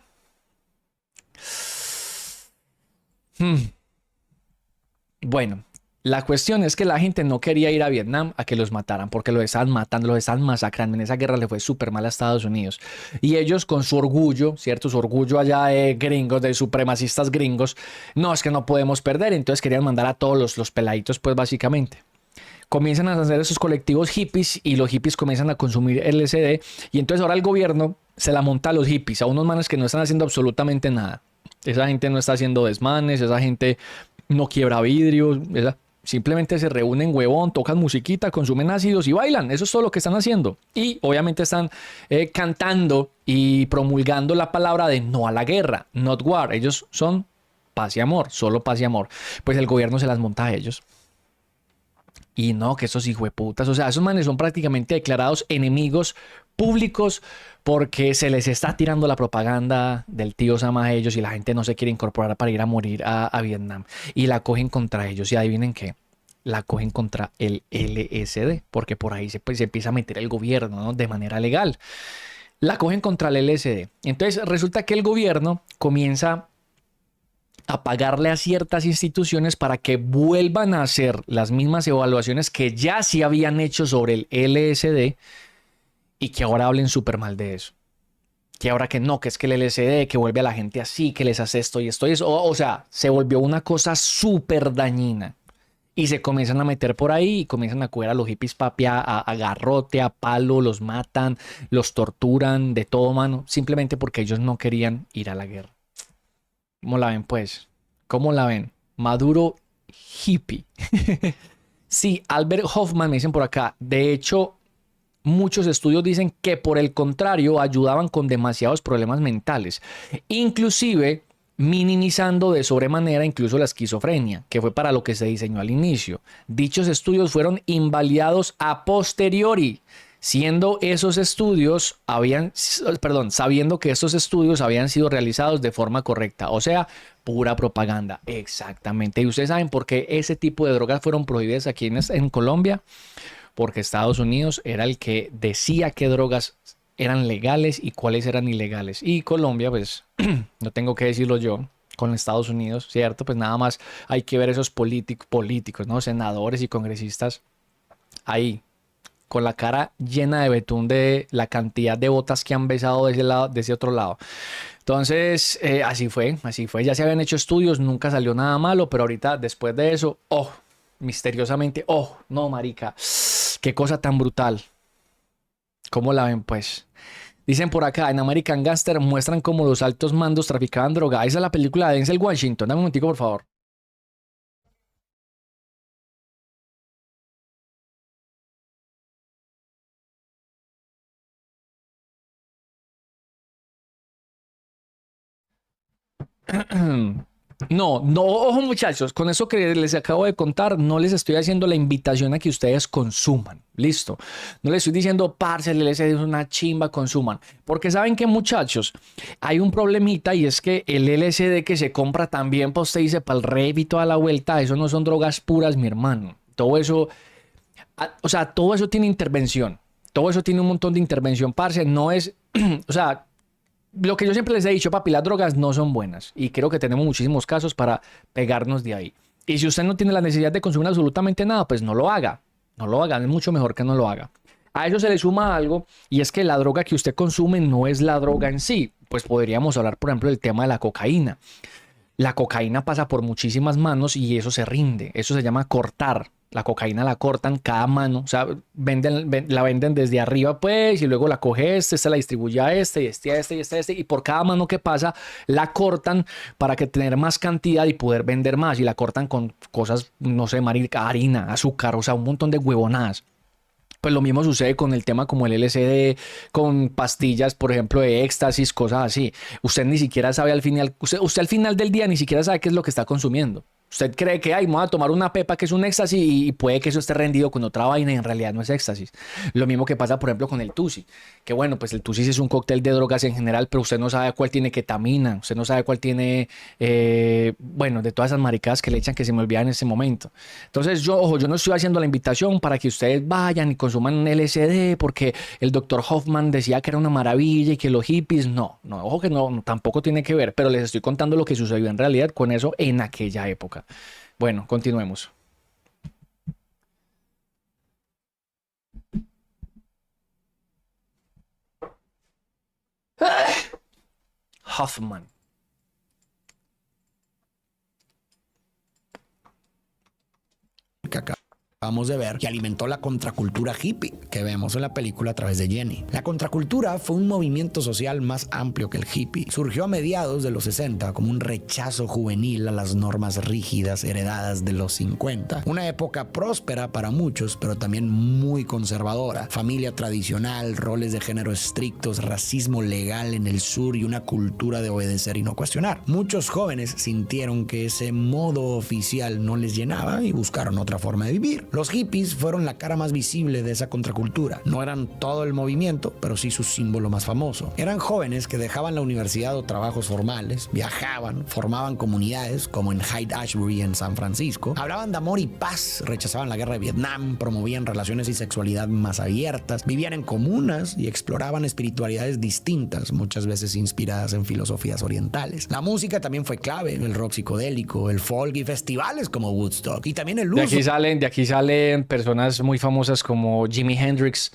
[SPEAKER 1] Bueno, la cuestión es que la gente no quería ir a Vietnam a que los mataran porque los estaban matando, los estaban masacrando. En esa guerra le fue súper mal a Estados Unidos. Y ellos con su orgullo, ¿cierto? Su orgullo allá de gringos, de supremacistas gringos. No, es que no podemos perder. Entonces querían mandar a todos los peladitos, pues básicamente. Comienzan a hacer esos colectivos hippies y los hippies comienzan a consumir LSD. Y entonces ahora el gobierno se la monta a los hippies, a unos manes que no están haciendo absolutamente nada. Esa gente no está haciendo desmanes, esa gente no quiebra vidrios, simplemente se reúnen, huevón, tocan musiquita, consumen ácidos y bailan. Eso es todo lo que están haciendo. Y obviamente están cantando y promulgando la palabra de no a la guerra, not war. Ellos son paz y amor, solo paz y amor. Pues el gobierno se las monta a ellos. Y no, que esos hijueputas, o sea, esos manes son prácticamente declarados enemigos públicos porque se les está tirando la propaganda del tío Sam a ellos y la gente no se quiere incorporar para ir a morir a Vietnam. Y la cogen contra ellos. Y adivinen qué, la cogen contra el LSD, porque por ahí se empieza a meter el gobierno, ¿no? De manera legal. La cogen contra el LSD. Entonces resulta que el gobierno comienza a pagarle a ciertas instituciones para que vuelvan a hacer las mismas evaluaciones que ya se habían hecho sobre el LSD y que ahora hablen súper mal de eso. Que ahora que no, que es que el LSD, que vuelve a la gente así, que les hace esto y esto y eso. O sea, se volvió una cosa súper dañina. Y se comienzan a meter por ahí y comienzan a coger a los hippies, papi, a garrote, a palo, los matan, los torturan, de todo, mano. Simplemente porque ellos no querían ir a la guerra. ¿Cómo la ven, pues? ¿Cómo la ven? Maduro hippie. Sí, Albert Hoffman me dicen por acá. De hecho, muchos estudios dicen que por el contrario ayudaban con demasiados problemas mentales. Inclusive minimizando de sobremanera incluso la esquizofrenia, que fue para lo que se diseñó al inicio. Dichos estudios fueron invalidados a posteriori, sabiendo que esos estudios habían sido realizados de forma correcta, o sea, pura propaganda. Exactamente. Y ustedes saben por qué ese tipo de drogas fueron prohibidas aquí en Colombia, porque Estados Unidos era el que decía qué drogas eran legales y cuáles eran ilegales. Y Colombia, pues, no tengo que decirlo yo, con Estados Unidos, ¿cierto? Pues nada más hay que ver esos políticos, ¿no? Senadores y congresistas ahí, con la cara llena de betún de la cantidad de botas que han besado de ese lado, de ese otro lado. Entonces, así fue. Ya se habían hecho estudios, nunca salió nada malo, pero ahorita, después de eso, misteriosamente, no, marica, qué cosa tan brutal. ¿Cómo la ven, pues? Dicen por acá, en American Gangster muestran cómo los altos mandos traficaban droga. Esa es la película de Denzel Washington. Dame un momentico, por favor. No, ojo muchachos, con eso que les acabo de contar, no les estoy haciendo la invitación a que ustedes consuman, listo. No les estoy diciendo, parce, el LSD es una chimba, consuman. Porque saben que muchachos, hay un problemita y es que el LSD que se compra también, pues usted dice, para el rave y toda la vuelta, eso no son drogas puras, mi hermano. Todo eso, o sea, todo eso tiene intervención. Todo eso tiene un montón de intervención, parce, no es, o sea... Lo que yo siempre les he dicho, papi, las drogas no son buenas y creo que tenemos muchísimos casos para pegarnos de ahí. Y si usted no tiene la necesidad de consumir absolutamente nada, pues no lo haga. No lo haga, es mucho mejor que no lo haga. A eso se le suma algo y es que la droga que usted consume no es la droga en sí. Pues podríamos hablar, por ejemplo, del tema de la cocaína. La cocaína pasa por muchísimas manos y eso se rinde. Eso se llama cortar. La cocaína la cortan cada mano, o sea, la venden desde arriba, pues, y luego la coge esta la distribuye a y por cada mano que pasa, la cortan para que tener más cantidad y poder vender más. Y la cortan con cosas, no sé, harina, azúcar, o sea, un montón de huevonadas. Pues lo mismo sucede con el tema como el LSD, con pastillas, por ejemplo, de éxtasis, cosas así. Usted ni siquiera sabe usted al final del día ni siquiera sabe qué es lo que está consumiendo. Usted cree que, me voy a tomar una pepa que es un éxtasis y puede que eso esté rendido con otra vaina y en realidad no es éxtasis. Lo mismo que pasa, por ejemplo, con el tusi. Que bueno, pues el tusi es un cóctel de drogas en general, pero usted no sabe cuál tiene ketamina, usted no sabe cuál tiene, bueno, de todas esas maricadas que le echan que se me olvidan en ese momento. Entonces, yo no estoy haciendo la invitación para que ustedes vayan y consuman LSD porque el doctor Hoffman decía que era una maravilla y que los hippies, no, ojo que no, tampoco tiene que ver, pero les estoy contando lo que sucedió en realidad con eso en aquella época. Bueno, continuemos. Hoffman.
[SPEAKER 2] Que acabamos de ver, que alimentó la contracultura hippie que vemos en la película a través de Jenny. La contracultura fue un movimiento social más amplio que el hippie. Surgió a mediados de los 60 como un rechazo juvenil a las normas rígidas heredadas de los 50. Una época próspera para muchos, pero también muy conservadora. Familia tradicional, roles de género estrictos, racismo legal en el sur y una cultura de obedecer y no cuestionar. Muchos jóvenes sintieron que ese modo oficial no les llenaba y buscaron otra forma de vivir. Los hippies fueron la cara más visible de esa contracultura. No eran todo el movimiento, pero sí su símbolo más famoso. Eran jóvenes que dejaban la universidad o trabajos formales, viajaban, formaban comunidades como en Haight-Ashbury en San Francisco, hablaban de amor y paz, rechazaban la guerra de Vietnam, promovían relaciones y sexualidad más abiertas, vivían en comunas y exploraban espiritualidades distintas, muchas veces inspiradas en filosofías orientales. La música también fue clave, el rock psicodélico, el folk y festivales como Woodstock, y también el uso...
[SPEAKER 1] De aquí salen personas muy famosas como Jimi Hendrix,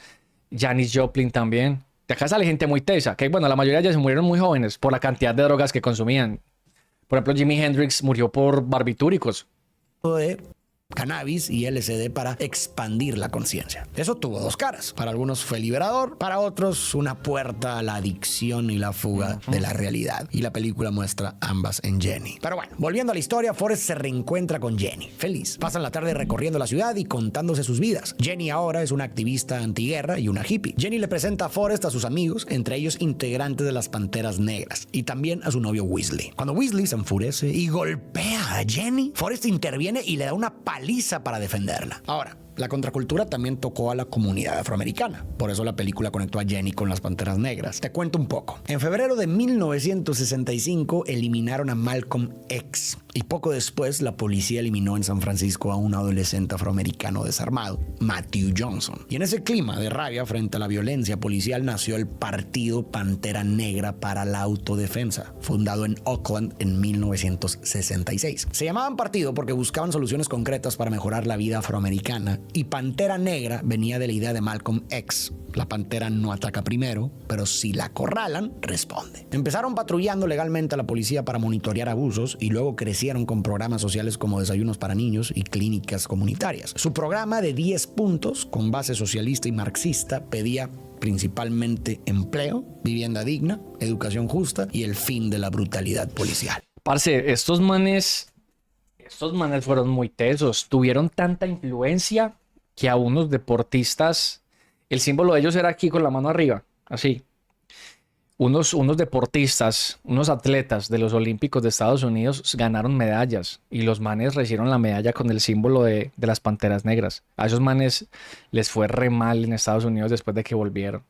[SPEAKER 1] Janis Joplin también. De acá sale gente muy tesa, que bueno, la mayoría ya se murieron muy jóvenes por la cantidad de drogas que consumían. Por ejemplo, Jimi Hendrix murió por barbitúricos.
[SPEAKER 2] De cannabis y LSD para expandir la conciencia. Eso tuvo dos caras. Para algunos fue liberador, para otros una puerta a la adicción y la fuga de la realidad. Y la película muestra ambas en Jenny. Pero bueno, volviendo a la historia, Forrest se reencuentra con Jenny. Feliz. Pasan la tarde recorriendo la ciudad y contándose sus vidas. Jenny ahora es una activista antiguerra y una hippie. Jenny le presenta a Forrest a sus amigos, entre ellos integrantes de las Panteras Negras, y también a su novio Weasley. Cuando Weasley se enfurece y golpea a Jenny, Forrest interviene y le da una paliza para defenderla. Ahora, La contracultura también tocó a la comunidad afroamericana. Por eso la película conectó a Jenny con las Panteras Negras. Te cuento un poco. En febrero de 1965 eliminaron a Malcolm X. Y poco después la policía eliminó en San Francisco a un adolescente afroamericano desarmado, Matthew Johnson. Y en ese clima de rabia frente a la violencia policial nació el Partido Pantera Negra para la Autodefensa, fundado en Oakland en 1966. Se llamaban partido porque buscaban soluciones concretas para mejorar la vida afroamericana. Y Pantera Negra venía de la idea de Malcolm X. La pantera no ataca primero, pero si la acorralan, responde. Empezaron patrullando legalmente a la policía para monitorear abusos y luego crecieron con programas sociales como desayunos para niños y clínicas comunitarias. Su programa de 10 puntos, con base socialista y marxista, pedía principalmente empleo, vivienda digna, educación justa y el fin de la brutalidad policial.
[SPEAKER 1] Parce, estos manes fueron muy tesos. Tuvieron tanta influencia que a unos deportistas, el símbolo de ellos era aquí con la mano arriba, así. Unos deportistas, unos atletas de los Olímpicos de Estados Unidos ganaron medallas y los manes recibieron la medalla con el símbolo de las Panteras Negras. A esos manes les fue re mal en Estados Unidos después de que volvieron.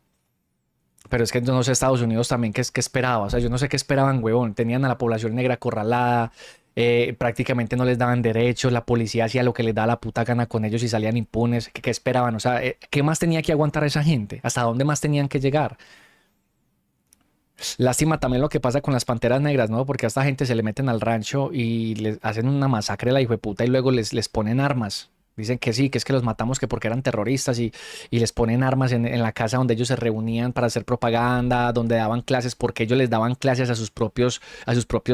[SPEAKER 1] Pero es que yo no sé Estados Unidos también qué esperaba. O sea, yo no sé qué esperaban, huevón. Tenían a la población negra acorralada. Prácticamente no les daban derechos, la policía hacía lo que les daba la puta gana con ellos y salían impunes. ¿Qué esperaban? O sea, ¿qué más tenía que aguantar esa gente? ¿Hasta dónde más tenían que llegar? Lástima también lo que pasa con las Panteras Negras, ¿no? Porque a esta gente se le meten al rancho y les hacen una masacre a la hijueputa y luego les ponen armas. Dicen que sí, que es que los matamos que porque eran terroristas y les ponen armas en la casa donde ellos se reunían para hacer propaganda, donde daban clases, porque ellos les daban clases a sus propios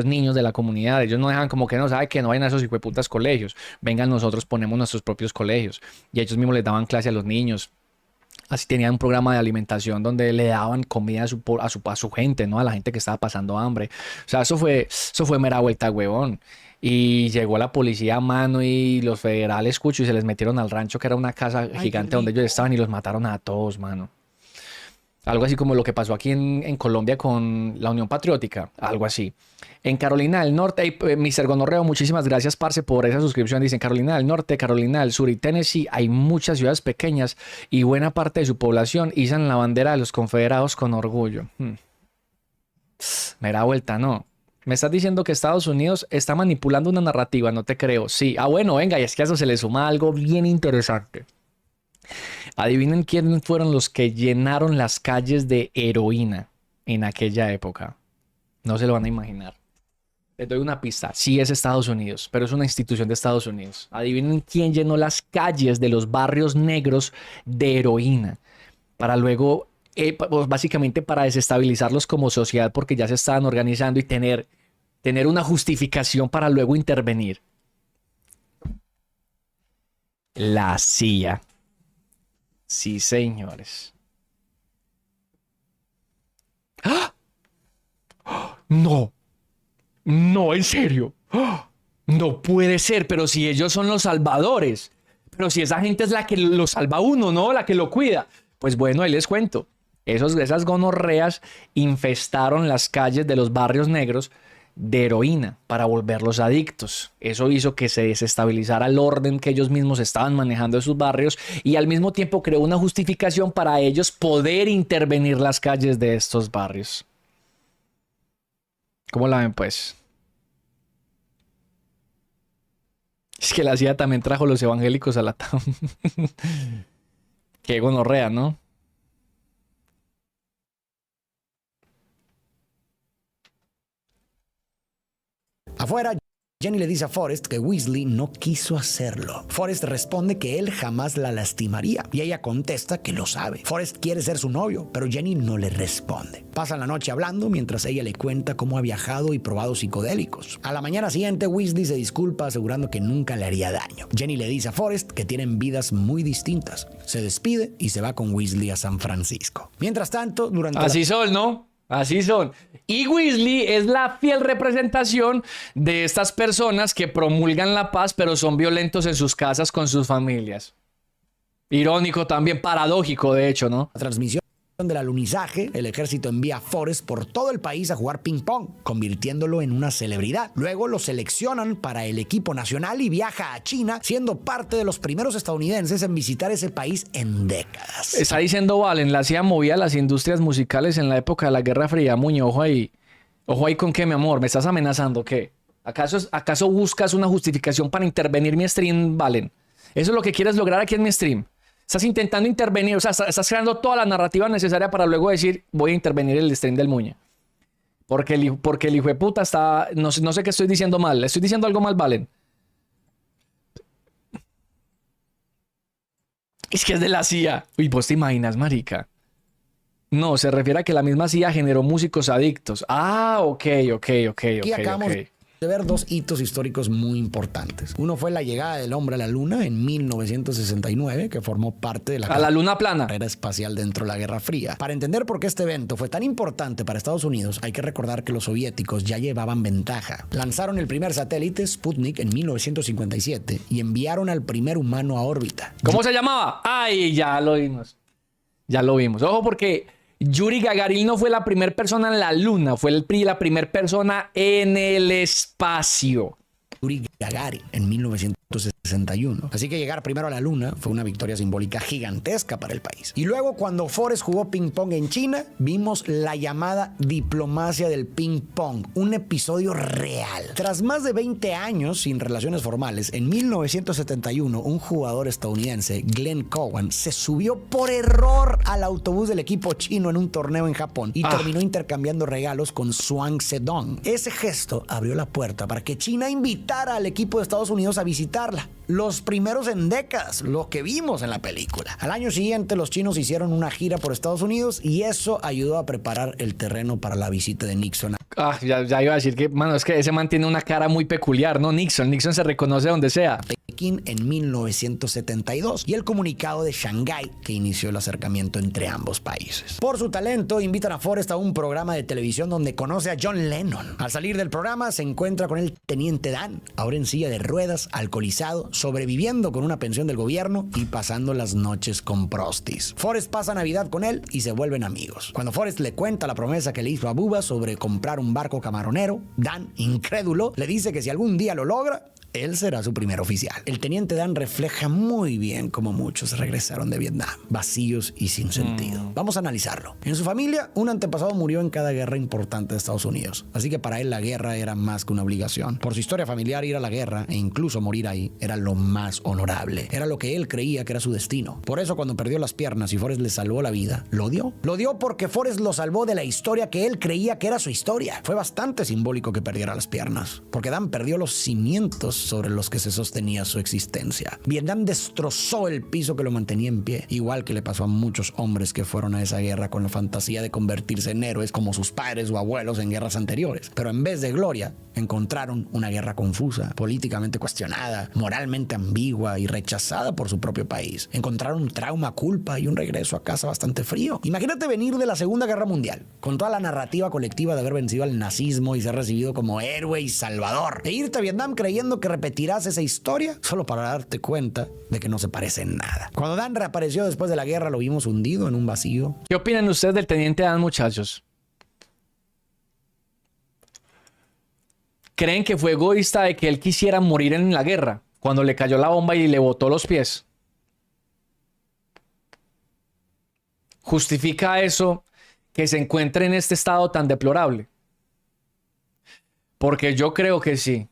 [SPEAKER 1] niños de la comunidad. Ellos no dejan como que no, sabe que no vayan a esos hijueputas colegios. Vengan, nosotros ponemos nuestros propios colegios. Y ellos mismos les daban clase a los niños. Así tenían un programa de alimentación donde le daban comida a su gente, ¿no? A la gente que estaba pasando hambre. O sea, eso fue mera vuelta, huevón. Y llegó la policía a mano y los federales, cucho, y se les metieron al rancho, que era una casa gigante donde ellos estaban y los mataron a todos, mano. Algo así como lo que pasó aquí en Colombia con la Unión Patriótica. Algo así. En Carolina del Norte, Mr. Gonorreo, muchísimas gracias, parce, por esa suscripción. Dicen Carolina del Norte, Carolina del Sur y Tennessee. Hay muchas ciudades pequeñas y buena parte de su población izan la bandera de los confederados con orgullo. Mera vuelta, ¿no? Me estás diciendo que Estados Unidos está manipulando una narrativa, no te creo. Sí, bueno, venga, y es que a eso se le suma algo bien interesante. Adivinen quiénes fueron los que llenaron las calles de heroína en aquella época. No se lo van a imaginar. Les doy una pista. Sí es Estados Unidos, pero es una institución de Estados Unidos. Adivinen quién llenó las calles de los barrios negros de heroína. Para luego, básicamente para desestabilizarlos como sociedad porque ya se estaban organizando y tener una justificación para luego intervenir. La CIA. Sí, señores. ¡Ah! No. No, en serio. ¡Ah! No puede ser, pero si ellos son los salvadores. Pero si esa gente es la que lo salva a uno, ¿no? La que lo cuida. Pues bueno, ahí les cuento. Esas gonorreas infestaron las calles de los barrios negros de heroína para volverlos adictos. Eso hizo que se desestabilizara el orden que ellos mismos estaban manejando en sus barrios y al mismo tiempo creó una justificación para ellos poder intervenir las calles de estos barrios. ¿Cómo la ven, pues? Es que la CIA también trajo los evangélicos a la town. Qué gonorrea, ¿no?
[SPEAKER 2] Afuera, Jenny le dice a Forrest que Weasley no quiso hacerlo. Forrest responde que él jamás la lastimaría y ella contesta que lo sabe. Forrest quiere ser su novio, pero Jenny no le responde. Pasan la noche hablando mientras ella le cuenta cómo ha viajado y probado psicodélicos. A la mañana siguiente, Weasley se disculpa asegurando que nunca le haría daño. Jenny le dice a Forrest que tienen vidas muy distintas. Se despide y se va con Weasley a San Francisco. Mientras tanto,
[SPEAKER 1] Así son, ¿no? Así son. Y Weasley es la fiel representación de estas personas que promulgan la paz, pero son violentos en sus casas con sus familias. Irónico también, paradójico, de hecho, ¿no?
[SPEAKER 2] La transmisión del alunizaje, el ejército envía a Forrest por todo el país a jugar ping pong, convirtiéndolo en una celebridad. Luego lo seleccionan para el equipo nacional y viaja a China, siendo parte de los primeros estadounidenses en visitar ese país en décadas.
[SPEAKER 1] Está diciendo Valen, la CIA movía las industrias musicales en la época de la Guerra Fría. Muñe, ojo ahí. Ojo ahí con qué, mi amor. ¿Me estás amenazando? ¿Qué? ¿Acaso buscas una justificación para intervenir mi stream, Valen? ¿Eso es lo que quieres lograr aquí en mi stream? Estás intentando intervenir, o sea, estás creando toda la narrativa necesaria para luego decir, voy a intervenir en el stream del Muñe. Porque el hijo de puta está... No sé qué estoy diciendo mal. ¿Estoy diciendo algo mal, Valen? Es que es de la CIA. Uy, ¿vos te imaginas, marica? No, se refiere a que la misma CIA generó músicos adictos. Ah, ok.
[SPEAKER 2] Aquí acabamos de ver dos hitos históricos muy importantes. Uno fue la llegada del hombre a la luna en 1969, que formó parte de
[SPEAKER 1] la luna plana.
[SPEAKER 2] Carrera espacial dentro de la Guerra Fría. Para entender por qué este evento fue tan importante para Estados Unidos, hay que recordar que los soviéticos ya llevaban ventaja. Lanzaron el primer satélite, Sputnik, en 1957 y enviaron al primer humano a órbita.
[SPEAKER 1] ¿Cómo se llamaba? Ay, ya lo vimos. Ya lo vimos. Ojo, porque Yuri Gagarin no fue la primera persona en la luna, fue la primera persona en el espacio.
[SPEAKER 2] Yuri Gagarin en 1961. Así que llegar primero a la luna fue una victoria simbólica gigantesca para el país. Y luego, cuando Forrest jugó ping pong en China, vimos la llamada diplomacia del ping pong, un episodio real. Tras más de 20 años sin relaciones formales, en 1971 un jugador estadounidense, Glenn Cowan, se subió por error al autobús del equipo chino en un torneo en Japón y terminó intercambiando regalos con Zhuang Zedong. Ese gesto abrió la puerta para que China invitara al equipo de Estados Unidos a visitarla. Los primeros en décadas, lo que vimos en la película. Al año siguiente, los chinos hicieron una gira por Estados Unidos y eso ayudó a preparar el terreno para la visita de Nixon.
[SPEAKER 1] Ya iba a decir que, mano, es que ese man tiene una cara muy peculiar, ¿no? Nixon se reconoce donde sea.
[SPEAKER 2] Pekín en 1972 y el comunicado de Shanghái que inició el acercamiento entre ambos países. Por su talento, invitan a Forrest a un programa de televisión donde conoce a John Lennon. Al salir del programa, se encuentra con el teniente Dan, ahora en silla de ruedas, alcoholizado, sobreviviendo con una pensión del gobierno y pasando las noches con prostis. Forrest pasa Navidad con él y se vuelven amigos. Cuando Forrest le cuenta la promesa que le hizo a Bubba sobre comprar un barco camaronero, Dan, incrédulo, le dice que si algún día lo logra, él será su primer oficial. El teniente Dan refleja muy bien cómo muchos regresaron de Vietnam, vacíos y sin sentido. Vamos a analizarlo. En su familia, un antepasado murió en cada guerra importante de Estados Unidos, así que para él la guerra era más que una obligación. Por su historia familiar, ir a la guerra e incluso morir ahí era lo más honorable. Era lo que él creía que era su destino. Por eso, cuando perdió las piernas y Forrest le salvó la vida, lo odió. Lo odió porque Forrest lo salvó de la historia que él creía que era su historia. Fue bastante simbólico que perdiera las piernas, porque Dan perdió los cimientos sobre los que se sostenía su existencia. Vietnam destrozó el piso que lo mantenía en pie, igual que le pasó a muchos hombres que fueron a esa guerra con la fantasía de convertirse en héroes como sus padres o abuelos en guerras anteriores. Pero en vez de gloria, encontraron una guerra confusa, políticamente cuestionada, moralmente ambigua y rechazada por su propio país. Encontraron trauma, culpa y un regreso a casa bastante frío. Imagínate venir de la Segunda Guerra Mundial, con toda la narrativa colectiva de haber vencido al nazismo y ser recibido como héroe y salvador, e irte a Vietnam creyendo que repetirás esa historia solo para darte cuenta de que no se parece en nada. Cuando Dan reapareció después de la guerra, lo vimos hundido en un vacío.
[SPEAKER 1] ¿Qué opinan ustedes del teniente Dan, muchachos? ¿Creen que fue egoísta de que él quisiera morir en la guerra cuando le cayó la bomba y le botó los pies? ¿Justifica eso que se encuentre en este estado tan deplorable? Porque yo creo que sí.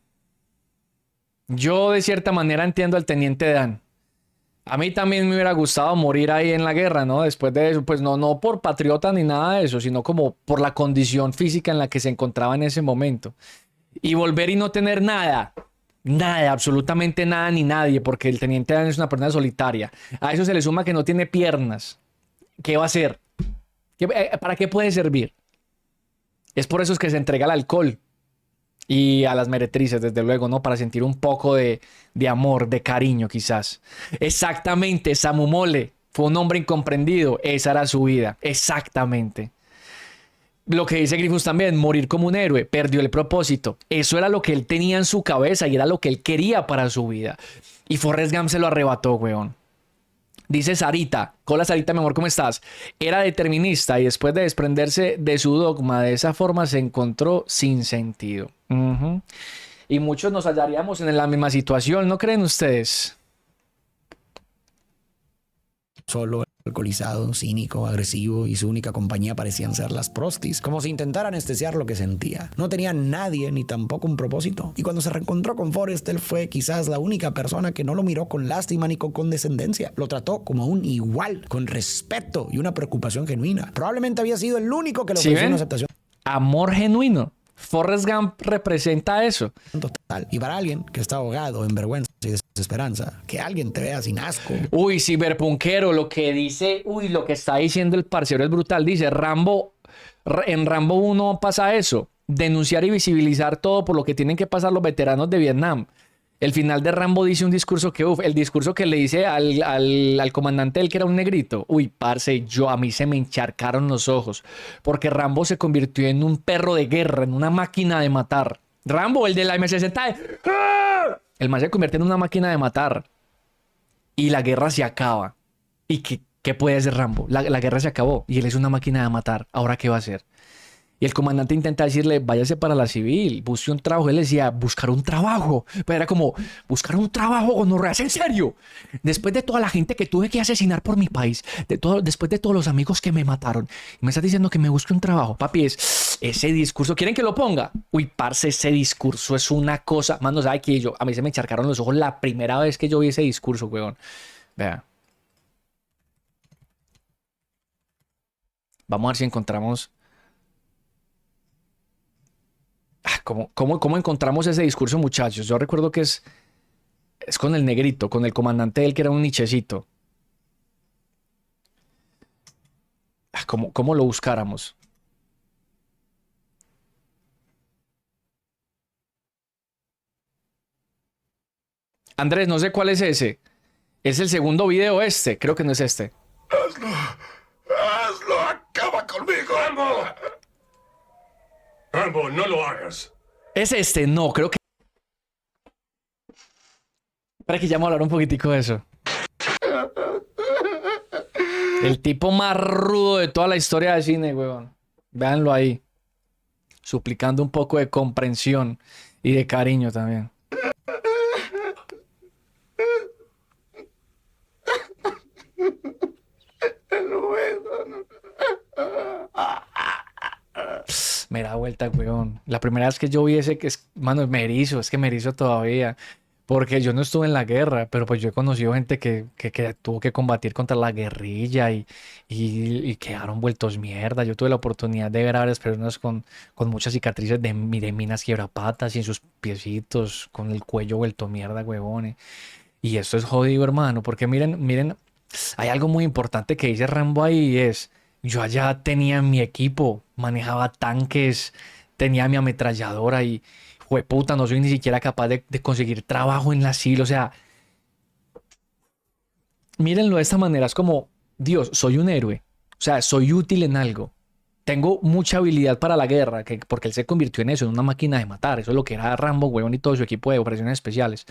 [SPEAKER 1] Yo de cierta manera entiendo al teniente Dan. A mí también me hubiera gustado morir ahí en la guerra, ¿no? Después de eso, pues no por patriota ni nada de eso, sino como por la condición física en la que se encontraba en ese momento. Y volver y no tener nada, absolutamente nada ni nadie, porque el teniente Dan es una persona solitaria. A eso se le suma que no tiene piernas. ¿Qué va a hacer? ¿Para qué puede servir? Es por eso es que se entrega al alcohol. Y a las meretrices, desde luego, ¿no? Para sentir un poco de amor, de cariño, quizás. Exactamente, Samu Mole fue un hombre incomprendido. Esa era su vida. Exactamente. Lo que dice Grifus también, morir como un héroe. Perdió el propósito. Eso era lo que él tenía en su cabeza y era lo que él quería para su vida. Y Forrest Gump se lo arrebató, weón. Dice Sarita, hola Sarita, mi amor, ¿cómo estás? Era determinista y después de desprenderse de su dogma, de esa forma se encontró sin sentido. Ujú. Y muchos nos hallaríamos en la misma situación, ¿no creen ustedes?
[SPEAKER 2] Solo, alcoholizado, cínico, agresivo, y su única compañía parecían ser las prostis, como si intentara anestesiar lo que sentía. No tenía nadie ni tampoco un propósito. Y cuando se reencontró con Forrest, él fue quizás la única persona que no lo miró con lástima ni con condescendencia. Lo trató como un igual, con respeto y una preocupación genuina. Probablemente había sido el único que le
[SPEAKER 1] ¿Sí
[SPEAKER 2] ofreció
[SPEAKER 1] ven?
[SPEAKER 2] una aceptación
[SPEAKER 1] Amor genuino. Forrest Gump representa eso.
[SPEAKER 2] total. Y para alguien que está ahogado en vergüenza y desesperanza, que alguien te vea sin asco,
[SPEAKER 1] Uy, ciberpunkero, lo que dice, uy, lo que está diciendo el parcero es brutal. Dice, en Rambo 1 pasa eso, denunciar y visibilizar todo por lo que tienen que pasar los veteranos de Vietnam. El final de Rambo dice un discurso que, el discurso que le dice al comandante del que era un negrito. Uy, parce, a mí se me encharcaron los ojos, porque Rambo se convirtió en un perro de guerra, en una máquina de matar. Rambo, el de la M60, el man se convierte en una máquina de matar y la guerra se acaba. ¿Y qué puede hacer Rambo? La guerra se acabó y él es una máquina de matar. ¿Ahora qué va a hacer? Y el comandante intenta decirle, váyase para la civil, busque un trabajo. Él decía, buscar un trabajo. Pero era como, buscar un trabajo, gonorrea, ¿en serio? Después de toda la gente que tuve que asesinar por mi país, después de todos los amigos que me mataron, y me estás diciendo que me busque un trabajo. Papi, ese discurso, ¿quieren que lo ponga? Uy, parce, ese discurso es una cosa. Mano, ¿sabe qué? A mí se me encharcaron los ojos la primera vez que yo vi ese discurso, weón. Vea. Vamos a ver si encontramos... ¿Cómo encontramos ese discurso, muchachos? Yo recuerdo que es con el negrito, con el comandante del que era un nichecito. ¿Cómo lo buscáramos? Andrés, no sé cuál es ese. Es el segundo video este. Creo que no es este.
[SPEAKER 4] ¡Hazlo! ¡Acaba conmigo! ¡Rambo! ¡Rambo, no lo hagas!
[SPEAKER 1] ¿Es este? No, creo que... Para que ya vamos a hablar un poquitico de eso. El tipo más rudo de toda la historia del cine, weón. Véanlo ahí. Suplicando un poco de comprensión y de cariño también. Me da vuelta, weón. La primera vez que yo vi ese, mano, me erizo, es que me erizo todavía. Porque yo no estuve en la guerra, pero pues yo he conocido gente que tuvo que combatir contra la guerrilla y quedaron vueltos mierda. Yo tuve la oportunidad de ver a varias personas con muchas cicatrices de minas quiebrapatas y en sus piecitos, con el cuello vuelto mierda, huevones. Y esto es jodido, hermano, porque miren, hay algo muy importante que dice Rambo ahí y es, yo allá tenía mi equipo, manejaba tanques, tenía mi ametralladora y, jueputa, no soy ni siquiera capaz de conseguir trabajo en la SIL. O sea, mírenlo de esta manera, es como, Dios, soy un héroe, o sea, soy útil en algo. Tengo mucha habilidad para la guerra, porque él se convirtió en eso, en una máquina de matar. Eso es lo que era Rambo, huevón, y todo su equipo de operaciones especiales.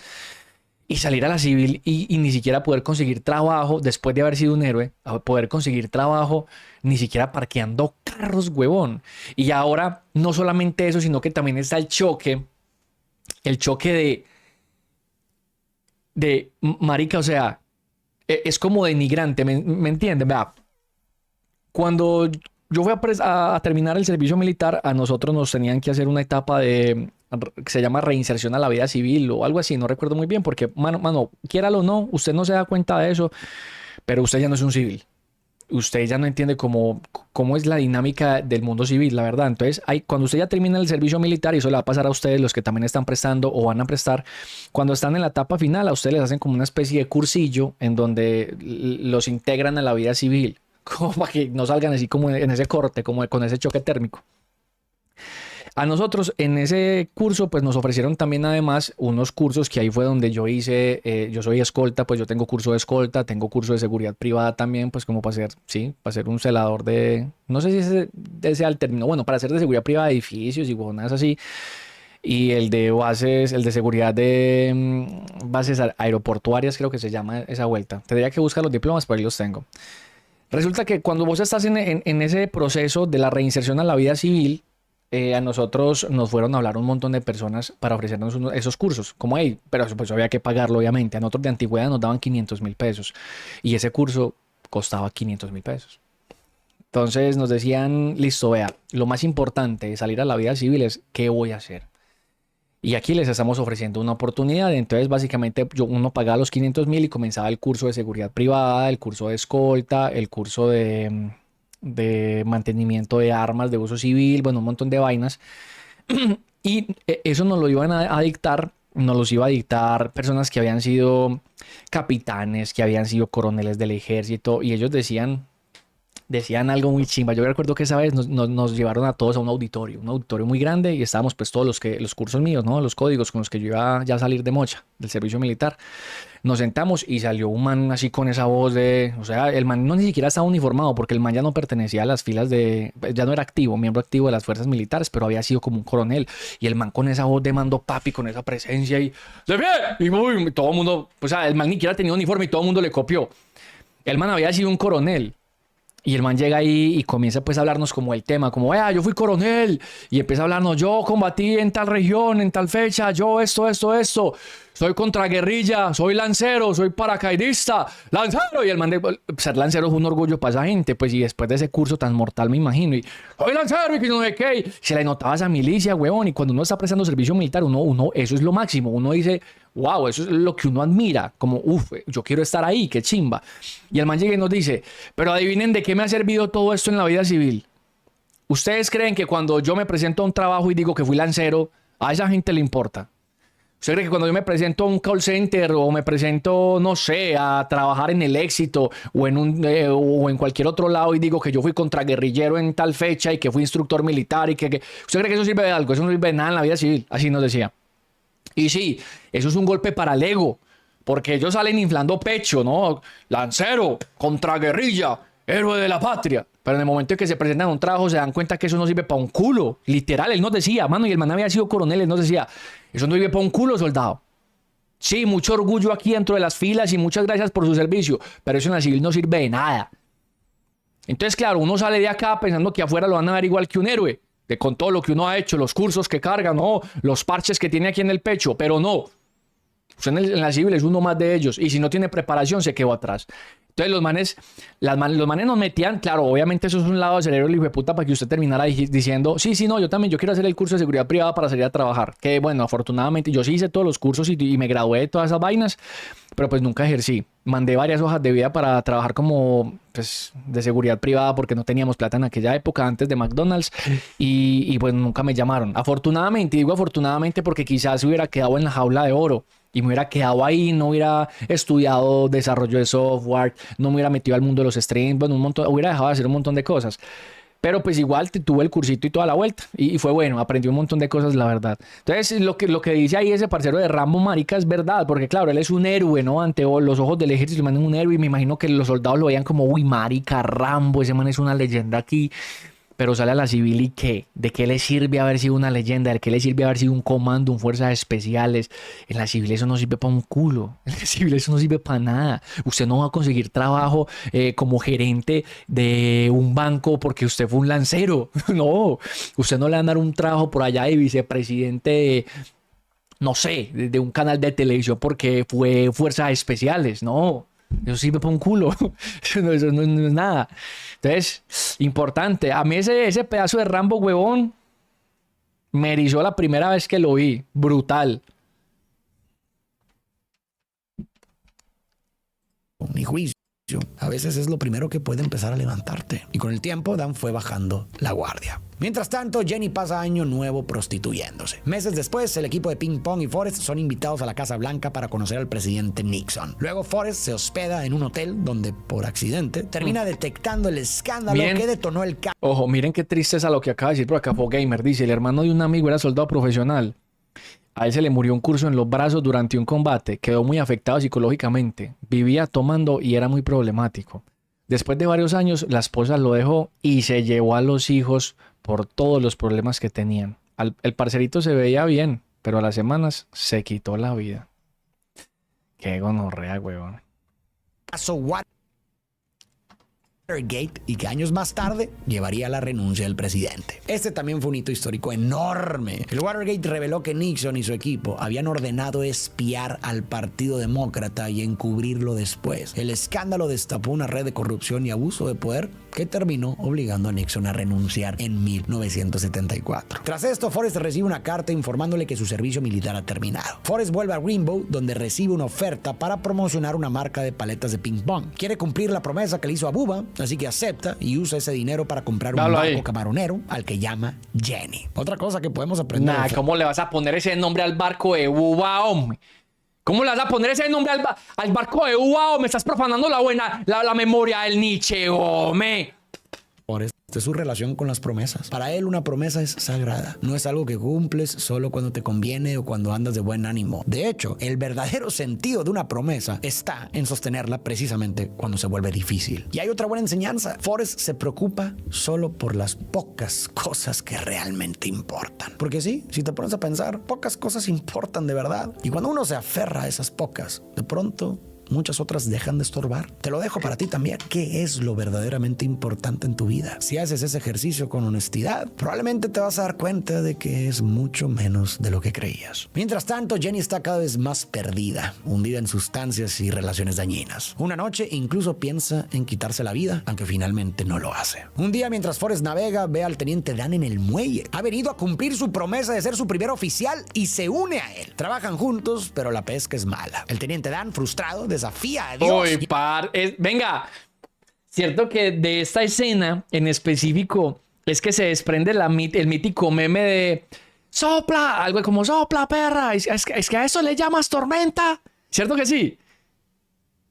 [SPEAKER 1] Y salir a la civil y ni siquiera poder conseguir trabajo después de haber sido un héroe, a poder conseguir trabajo ni siquiera parqueando carros, huevón. Y ahora no solamente eso, sino que también está el choque de marica, o sea, es como denigrante, ¿me entienden? Vea, cuando yo fui a terminar el servicio militar, a nosotros nos tenían que hacer una etapa que se llama reinserción a la vida civil o algo así, no recuerdo muy bien, porque, mano, quiéralo o no, usted no se da cuenta de eso, pero usted ya no es un civil. Usted ya no entiende cómo es la dinámica del mundo civil, la verdad. Entonces, cuando usted ya termina el servicio militar, y eso le va a pasar a ustedes, los que también están prestando o van a prestar, cuando están en la etapa final, a ustedes les hacen como una especie de cursillo en donde los integran a la vida civil, como para que no salgan así como en ese corte, como con ese choque térmico. A nosotros en ese curso pues nos ofrecieron también además unos cursos que ahí fue donde yo hice, yo soy escolta, pues yo tengo curso de escolta, tengo curso de seguridad privada también, pues como para ser, sí, para ser un celador no sé si ese sea el término, bueno, para ser de seguridad privada de edificios y bonas así. y el de bases, el de seguridad de bases aeroportuarias, creo que se llama esa vuelta. Tendría que buscar los diplomas, pero ahí los tengo. Resulta que cuando vos estás en ese proceso de la reinserción a la vida civil, a nosotros nos fueron a hablar un montón de personas para ofrecernos esos cursos. Como ahí, pero pues había que pagarlo, obviamente. A nosotros de antigüedad nos daban 500.000 pesos y ese curso costaba 500.000 pesos. Entonces nos decían, listo, vea, lo más importante de salir a la vida civil es ¿qué voy a hacer? Y aquí les estamos ofreciendo una oportunidad. Entonces, básicamente, uno pagaba los 500.000 y comenzaba el curso de seguridad privada, el curso de escolta, el curso de mantenimiento de armas de uso civil, bueno, un montón de vainas. Y eso nos lo iban a dictar, nos los iba a dictar personas que habían sido capitanes, que habían sido coroneles del ejército, y ellos decían algo muy chimba. Yo recuerdo que esa vez nos llevaron a todos a un auditorio muy grande, y estábamos pues todos los cursos míos, ¿no? Los códigos con los que yo iba ya a salir de mocha, del servicio militar. Nos sentamos y salió un man así con esa voz de... O sea, el man no ni siquiera estaba uniformado porque el man ya no pertenecía a las filas de... Ya no era activo, miembro activo de las fuerzas militares, pero había sido como un coronel. Y el man con esa voz de mando papi, con esa presencia y... ¡De pie! Y uy, todo el mundo... O sea, el man ni siquiera tenía uniforme y todo el mundo le copió. El man había sido un coronel. Y el man llega ahí y comienza pues a hablarnos como el tema, como, yo fui coronel. Y empieza a hablarnos, yo combatí en tal región, en tal fecha, yo esto. Soy contraguerrilla, soy lancero, soy paracaidista, lancero. Y el man de ser lancero es un orgullo para esa gente, pues, y después de ese curso tan mortal, me imagino. Y soy lancero y que no sé qué. Y se le notaba esa milicia, huevón. Y cuando uno está prestando servicio militar, uno, eso es lo máximo. Uno dice, wow, eso es lo que uno admira. Como, yo quiero estar ahí, qué chimba. Y el man llega y nos dice, pero adivinen de qué me ha servido todo esto en la vida civil. ¿Ustedes creen que cuando yo me presento a un trabajo y digo que fui lancero, a esa gente le importa? ¿Usted cree que cuando yo me presento a un call center o me presento, no sé, a trabajar en el Éxito o en cualquier otro lado y digo que yo fui contraguerrillero en tal fecha y que fui instructor militar ¿usted cree que eso sirve de algo? Eso no sirve de nada en la vida civil. Así nos decía. Y sí, eso es un golpe para el ego, porque ellos salen inflando pecho, ¿no? Lancero, contraguerrilla, héroe de la patria. Pero en el momento en que se presentan a un trabajo se dan cuenta que eso no sirve para un culo. Literal, él nos decía, mano, y el man había sido coronel, él nos decía, eso no sirve para un culo, soldado. Sí, mucho orgullo aquí dentro de las filas y muchas gracias por su servicio, pero eso en la civil no sirve de nada. Entonces, claro, uno sale de acá pensando que afuera lo van a ver igual que un héroe, con todo lo que uno ha hecho, los cursos que carga, no, los parches que tiene aquí en el pecho, pero no. Usted en la civil es uno más de ellos, y si no tiene preparación se quedó atrás. Entonces los manes nos metían, claro, obviamente eso es un lado del cerebro del hijo de puta para que usted terminara diciendo, sí, no, yo también, yo quiero hacer el curso de seguridad privada para salir a trabajar. Que bueno, afortunadamente yo sí hice todos los cursos y me gradué de todas esas vainas, pero pues nunca ejercí. Mandé varias hojas de vida para trabajar como pues, de seguridad privada porque no teníamos plata en aquella época antes de McDonald's y pues nunca me llamaron. Afortunadamente, digo afortunadamente porque quizás hubiera quedado en la jaula de oro. Y me hubiera quedado ahí, no hubiera estudiado desarrollo de software, no me hubiera metido al mundo de los streams, bueno, hubiera dejado de hacer un montón de cosas. Pero pues igual tuve el cursito y toda la vuelta. Y fue bueno, aprendí un montón de cosas, la verdad. Entonces, lo que dice ahí ese parcero de Rambo, marica, es verdad. Porque claro, él es un héroe, ¿no? Ante los ojos del ejército, le mandan un héroe. Y me imagino que los soldados lo veían como, uy, marica, Rambo, ese man es una leyenda aquí. Pero sale a la civil y ¿qué? ¿De qué le sirve haber sido una leyenda? ¿De qué le sirve haber sido un comando, un fuerzas especiales? En la civil eso no sirve para un culo. En la civil eso no sirve para nada. Usted no va a conseguir trabajo como gerente de un banco porque usted fue un lancero. No, usted no le van a dar un trabajo por allá de vicepresidente, no sé, de un canal de televisión porque fue fuerzas especiales. No. Eso sirve para un culo. Eso no es nada. Entonces, importante. A mí ese pedazo de Rambo, huevón, me erizó la primera vez que lo vi. Brutal.
[SPEAKER 2] Mi juicio, a veces es lo primero que puede empezar a levantarte. Y con el tiempo, Dan fue bajando la guardia. Mientras tanto, Jenny pasa año nuevo prostituyéndose. Meses después, el equipo de Ping Pong y Forrest son invitados a la Casa Blanca para conocer al presidente Nixon. Luego Forrest se hospeda en un hotel donde, por accidente, termina detectando el escándalo que detonó el caso.
[SPEAKER 1] Ojo, miren qué tristeza lo que acaba de decir por acá Gamer. Dice, el hermano de un amigo era soldado profesional. A él se le murió un curso en los brazos durante un combate. Quedó muy afectado psicológicamente. Vivía tomando y era muy problemático. Después de varios años, la esposa lo dejó y se llevó a los hijos por todos los problemas que tenían. El parcerito se veía bien, pero a las semanas se quitó la vida. Qué gonorrea, huevón.
[SPEAKER 2] Caso Watergate y que años más tarde llevaría a la renuncia del presidente. Este también fue un hito histórico enorme. El Watergate reveló que Nixon y su equipo habían ordenado espiar al Partido Demócrata y encubrirlo después. El escándalo destapó una red de corrupción y abuso de poder que terminó obligando a Nixon a renunciar en 1974. Tras esto, Forrest recibe una carta informándole que su servicio militar ha terminado. Forrest vuelve a Rainbow, donde recibe una oferta para promocionar una marca de paletas de ping pong. Quiere cumplir la promesa que le hizo a Bubba, así que acepta y usa ese dinero para comprar un barco camaronero al que llama Jenny. Otra cosa que podemos aprender.
[SPEAKER 1] Nah, ¿cómo le vas a poner ese nombre al barco de Bubba, hombre? ¿Cómo le vas a poner ese nombre al barco de Bubba, hombre? Me estás profanando la memoria del Nietzsche, hombre.
[SPEAKER 2] Forrest de su relación con las promesas. Para él una promesa es sagrada. No es algo que cumples solo cuando te conviene o cuando andas de buen ánimo. De hecho, el verdadero sentido de una promesa está en sostenerla precisamente cuando se vuelve difícil. Y hay otra buena enseñanza. Forrest se preocupa solo por las pocas cosas que realmente importan. Porque sí, si te pones a pensar, pocas cosas importan de verdad. Y cuando uno se aferra a esas pocas, de pronto muchas otras dejan de estorbar. Te lo dejo para ti también. ¿Qué es lo verdaderamente importante en tu vida? Si haces ese ejercicio con honestidad, probablemente te vas a dar cuenta de que es mucho menos de lo que creías. Mientras tanto, Jenny está cada vez más perdida, hundida en sustancias y relaciones dañinas. Una noche incluso piensa en quitarse la vida, aunque finalmente no lo hace. Un día, mientras Forrest navega, ve al teniente Dan en el muelle. Ha venido a cumplir su promesa de ser su primer oficial y se une a él. Trabajan juntos, pero la pesca es mala. El teniente Dan, frustrado, desafía a Dios.
[SPEAKER 1] Uy, venga, cierto que de esta escena en específico es que se desprende el mítico meme de sopla, algo como sopla, perra. Es que a eso le llamas tormenta. ¿Cierto que sí?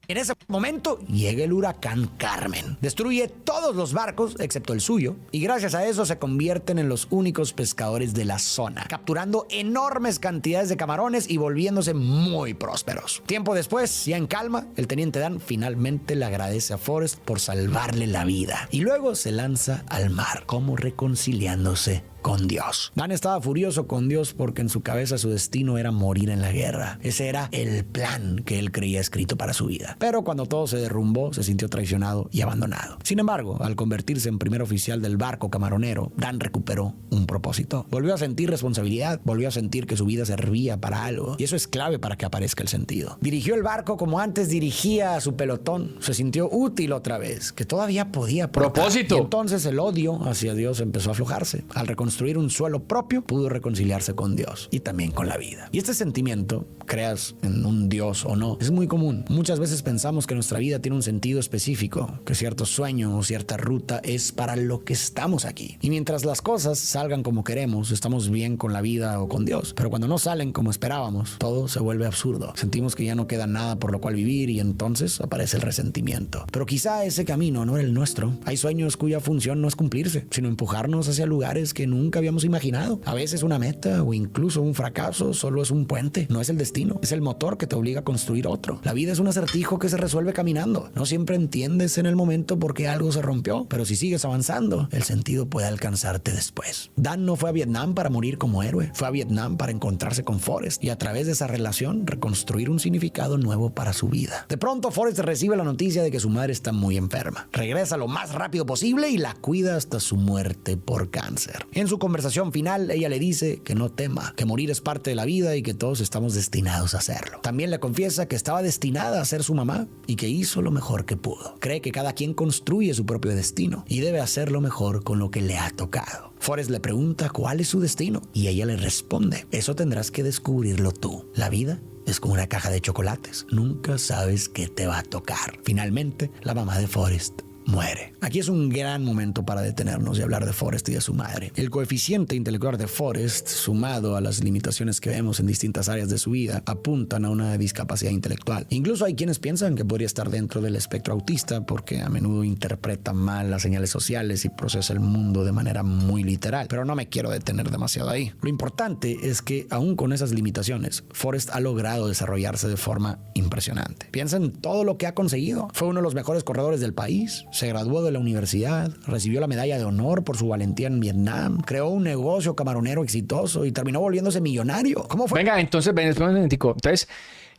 [SPEAKER 2] En ese momento llega el huracán Carmen. Destruye todos los barcos excepto el suyo y gracias a eso se convierten en los únicos pescadores de la zona, capturando enormes cantidades de camarones y volviéndose muy prósperos. Tiempo después, ya en calma, el teniente Dan finalmente le agradece a Forrest por salvarle la vida y luego se lanza al mar, como reconciliándose con Dios. Dan estaba furioso con Dios porque en su cabeza su destino era morir en la guerra. Ese era el plan que él creía escrito para su vida. Pero cuando todo se derrumbó, se sintió traicionado y abandonado. Sin embargo, al convertirse en primer oficial del barco camaronero, Dan recuperó un propósito. Volvió a sentir responsabilidad, volvió a sentir que su vida servía para algo. Y eso es clave para que aparezca el sentido. Dirigió el barco como antes dirigía a su pelotón. Se sintió útil otra vez, que todavía podía aportar.
[SPEAKER 1] Propósito.
[SPEAKER 2] Y entonces el odio hacia Dios empezó a aflojarse. Al reconstruir un suelo propio, pudo reconciliarse con Dios y también con la vida. Y este sentimiento, creas en un Dios o no, es muy común. Muchas veces pensamos que nuestra vida tiene un sentido específico, que cierto sueño o cierta ruta es para lo que estamos aquí. Y mientras las cosas salgan como queremos, estamos bien con la vida o con Dios. Pero cuando no salen como esperábamos, todo se vuelve absurdo. Sentimos que ya no queda nada por lo cual vivir y entonces aparece el resentimiento. Pero quizá ese camino no era el nuestro. Hay sueños cuya función no es cumplirse, sino empujarnos hacia lugares que nunca habíamos imaginado. A veces una meta o incluso un fracaso solo es un puente, no es el destino, es el motor que te obliga a construir otro. La vida es un acertijo que se resuelve caminando. No siempre entiendes en el momento por qué algo se rompió, pero si sigues avanzando, el sentido puede alcanzarte después. Dan no fue a Vietnam para morir como héroe, fue a Vietnam para encontrarse con Forrest y a través de esa relación reconstruir un significado nuevo para su vida. De pronto Forrest recibe la noticia de que su madre está muy enferma. Regresa lo más rápido posible y la cuida hasta su muerte por cáncer. En su conversación final, ella le dice que no tema, que morir es parte de la vida y que todos estamos destinados a hacerlo. También le confiesa que estaba destinada a ser su mamá y que hizo lo mejor que pudo. Cree que cada quien construye su propio destino y debe hacerlo mejor con lo que le ha tocado. Forrest le pregunta cuál es su destino y ella le responde: eso tendrás que descubrirlo tú. La vida es como una caja de chocolates. Nunca sabes qué te va a tocar. Finalmente, la mamá de Forrest muere. Aquí es un gran momento para detenernos y hablar de Forrest y de su madre. El coeficiente intelectual de Forrest, sumado a las limitaciones que vemos en distintas áreas de su vida, apuntan a una discapacidad intelectual. Incluso hay quienes piensan que podría estar dentro del espectro autista porque a menudo interpreta mal las señales sociales y procesa el mundo de manera muy literal. Pero no me quiero detener demasiado ahí. Lo importante es que aún con esas limitaciones, Forrest ha logrado desarrollarse de forma impresionante. Piensa en todo lo que ha conseguido. Fue uno de los mejores corredores del país. Se graduó de la universidad, recibió la medalla de honor por su valentía en Vietnam, creó un negocio camaronero exitoso y terminó volviéndose millonario. ¿Cómo fue?
[SPEAKER 1] Venga, entonces, ven, espera un momentico. Entonces,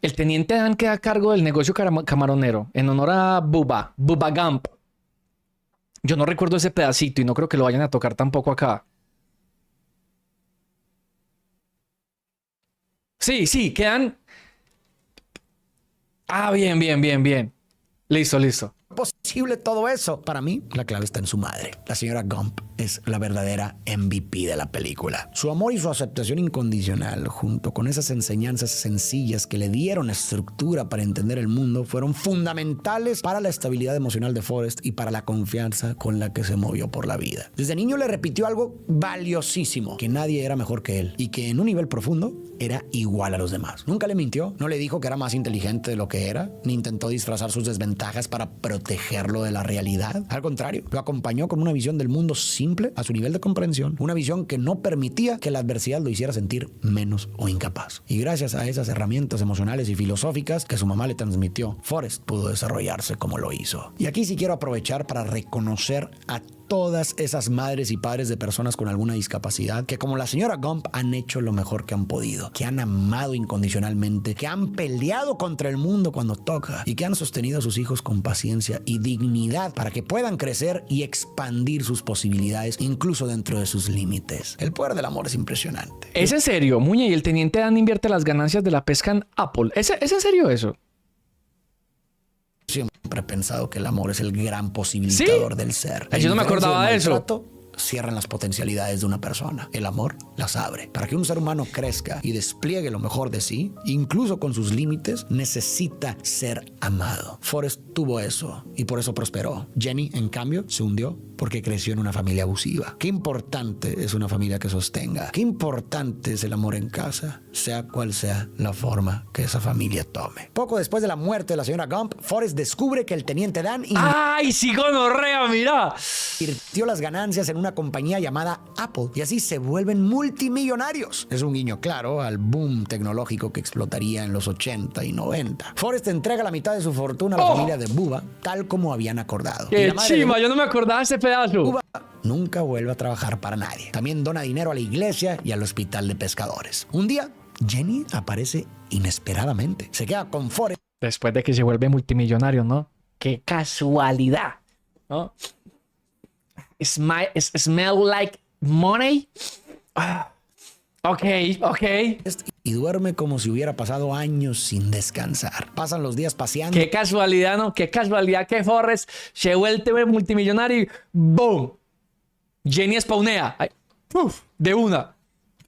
[SPEAKER 1] el teniente Dan queda a cargo del negocio camaronero en honor a Bubba Gump. Yo no recuerdo ese pedacito y no creo que lo vayan a tocar tampoco acá. Sí, quedan... Ah, bien. Listo.
[SPEAKER 2] Posible todo eso. Para mí, la clave está en su madre. La señora Gump es la verdadera MVP de la película. Su amor y su aceptación incondicional, junto con esas enseñanzas sencillas que le dieron estructura para entender el mundo, fueron fundamentales para la estabilidad emocional de Forrest y para la confianza con la que se movió por la vida. Desde niño le repitió algo valiosísimo, que nadie era mejor que él y que en un nivel profundo era igual a los demás. Nunca le mintió, no le dijo que era más inteligente de lo que era, ni intentó disfrazar sus desventajas para protegerlo de la realidad. Al contrario, lo acompañó con una visión del mundo simple a su nivel de comprensión, una visión que no permitía que la adversidad lo hiciera sentir menos o incapaz. Y gracias a esas herramientas emocionales y filosóficas que su mamá le transmitió, Forrest pudo desarrollarse como lo hizo. Y aquí sí quiero aprovechar para reconocer a todas esas madres y padres de personas con alguna discapacidad que, como la señora Gump, han hecho lo mejor que han podido, que han amado incondicionalmente, que han peleado contra el mundo cuando toca y que han sostenido a sus hijos con paciencia y dignidad para que puedan crecer y expandir sus posibilidades incluso dentro de sus límites. El poder del amor es impresionante.
[SPEAKER 1] ¿Es en serio, Muñe? ¿Y el teniente Dan invierte las ganancias de la pesca en Apple? ¿Es en serio eso?
[SPEAKER 2] Siempre he pensado que el amor es el gran posibilitador del ser.
[SPEAKER 1] Yo no me acordaba de eso.
[SPEAKER 2] Cierran las potencialidades de una persona. El amor las abre. Para que un ser humano crezca y despliegue lo mejor de sí, incluso con sus límites, necesita ser amado. Forrest tuvo eso y por eso prosperó. Jenny, en cambio, se hundió porque creció en una familia abusiva. Qué importante es una familia que sostenga. Qué importante es el amor en casa, sea cual sea la forma que esa familia tome. Poco después de la muerte de la señora Gump, Forrest descubre que el teniente Dan
[SPEAKER 1] ¡ay, sí, gonorrea, mira!
[SPEAKER 2] invirtió las ganancias en una compañía llamada Apple y así se vuelven multimillonarios. Es un guiño claro al boom tecnológico que explotaría en los 80 y 90. Forrest entrega la mitad de su fortuna a la familia de Bubba, tal como habían acordado.
[SPEAKER 1] ¡Qué chima! Yo no me acordaba de ese pedazo.
[SPEAKER 2] Bubba nunca vuelve a trabajar para nadie. También dona dinero a la iglesia y al hospital de pescadores. Un día, Jenny aparece inesperadamente. Se queda con Forrest.
[SPEAKER 1] Después de que se vuelve multimillonario, ¿no? ¡Qué casualidad! ¿No? Smell like money. Ok.
[SPEAKER 2] Y duerme como si hubiera pasado años sin descansar. Pasan los días paseando.
[SPEAKER 1] Qué casualidad, ¿no? Qué casualidad que Forrest se vuelve multimillonario y ¡boom! Jenny spawnea. Ay, de una.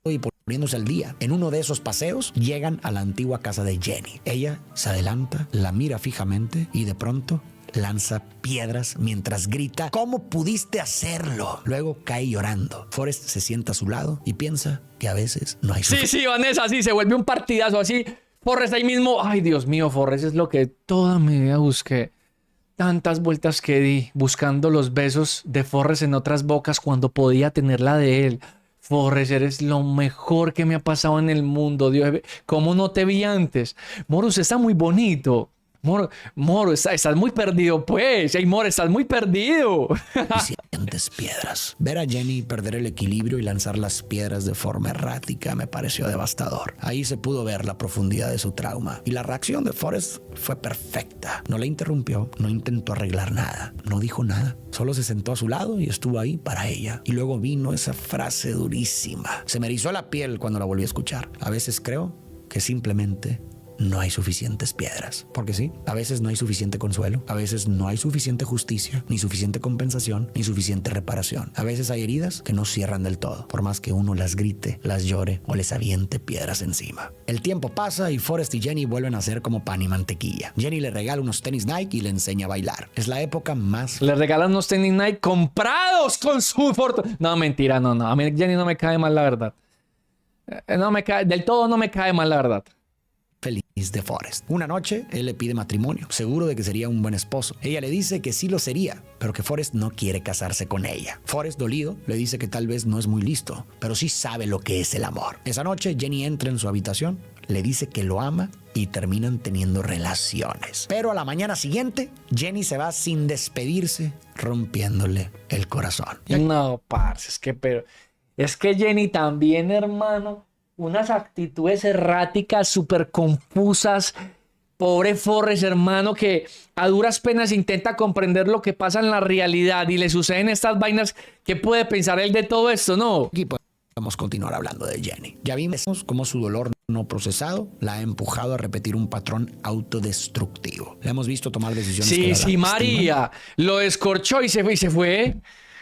[SPEAKER 2] Y poniéndose al día. En uno de esos paseos llegan a la antigua casa de Jenny. Ella se adelanta, la mira fijamente y de pronto lanza piedras mientras grita: ¿cómo pudiste hacerlo? Luego cae llorando. Forrest se sienta a su lado y piensa que a veces no hay suficiente.
[SPEAKER 1] Sí, Vanessa, sí, se vuelve un partidazo así. Forrest ahí mismo. Ay, Dios mío, Forrest es lo que toda mi vida busqué. Tantas vueltas que di buscando los besos de Forrest en otras bocas cuando podía tener la de él. Forrest, eres lo mejor que me ha pasado en el mundo. Dios, ¿cómo no te vi antes? Moro, usted está muy bonito. Moro, estás muy perdido, pues. Hey, Moro, estás muy perdido.
[SPEAKER 2] Suficientes piedras. Ver a Jenny perder el equilibrio y lanzar las piedras de forma errática me pareció devastador. Ahí se pudo ver la profundidad de su trauma. Y la reacción de Forrest fue perfecta. No la interrumpió, no intentó arreglar nada, no dijo nada. Solo se sentó a su lado y estuvo ahí para ella. Y luego vino esa frase durísima. Se me erizó la piel cuando la volví a escuchar. A veces creo que simplemente no hay suficientes piedras. Porque sí, a veces no hay suficiente consuelo, a veces no hay suficiente justicia, ni suficiente compensación, ni suficiente reparación. A veces hay heridas que no cierran del todo, por más que uno las grite, las llore o les aviente piedras encima. El tiempo pasa y Forrest y Jenny vuelven a ser como pan y mantequilla. Jenny le regala unos tenis Nike y le enseña a bailar. Es la época más...
[SPEAKER 1] Le regalan unos tenis Nike comprados con su fortuna. No, mentira, no. A mí Jenny no me cae mal, la verdad. No me cae, del todo no me cae mal, la verdad.
[SPEAKER 2] Feliz de Forrest. Una noche, él le pide matrimonio, seguro de que sería un buen esposo. Ella le dice que sí lo sería, pero que Forrest no quiere casarse con ella. Forrest, dolido, le dice que tal vez no es muy listo, pero sí sabe lo que es el amor. Esa noche, Jenny entra en su habitación, le dice que lo ama y terminan teniendo relaciones. Pero a la mañana siguiente, Jenny se va sin despedirse, rompiéndole el corazón.
[SPEAKER 1] No, parce, es que Jenny también, hermano, unas actitudes erráticas, súper confusas. Pobre Forrest, hermano, que a duras penas intenta comprender lo que pasa en la realidad y le suceden estas vainas. ¿Qué puede pensar él de todo esto? No.
[SPEAKER 2] Aquí podemos continuar hablando de Jenny. Ya vimos cómo su dolor no procesado la ha empujado a repetir un patrón autodestructivo. Le hemos visto tomar decisiones.
[SPEAKER 1] Sí, María. Lo descorchó y se fue.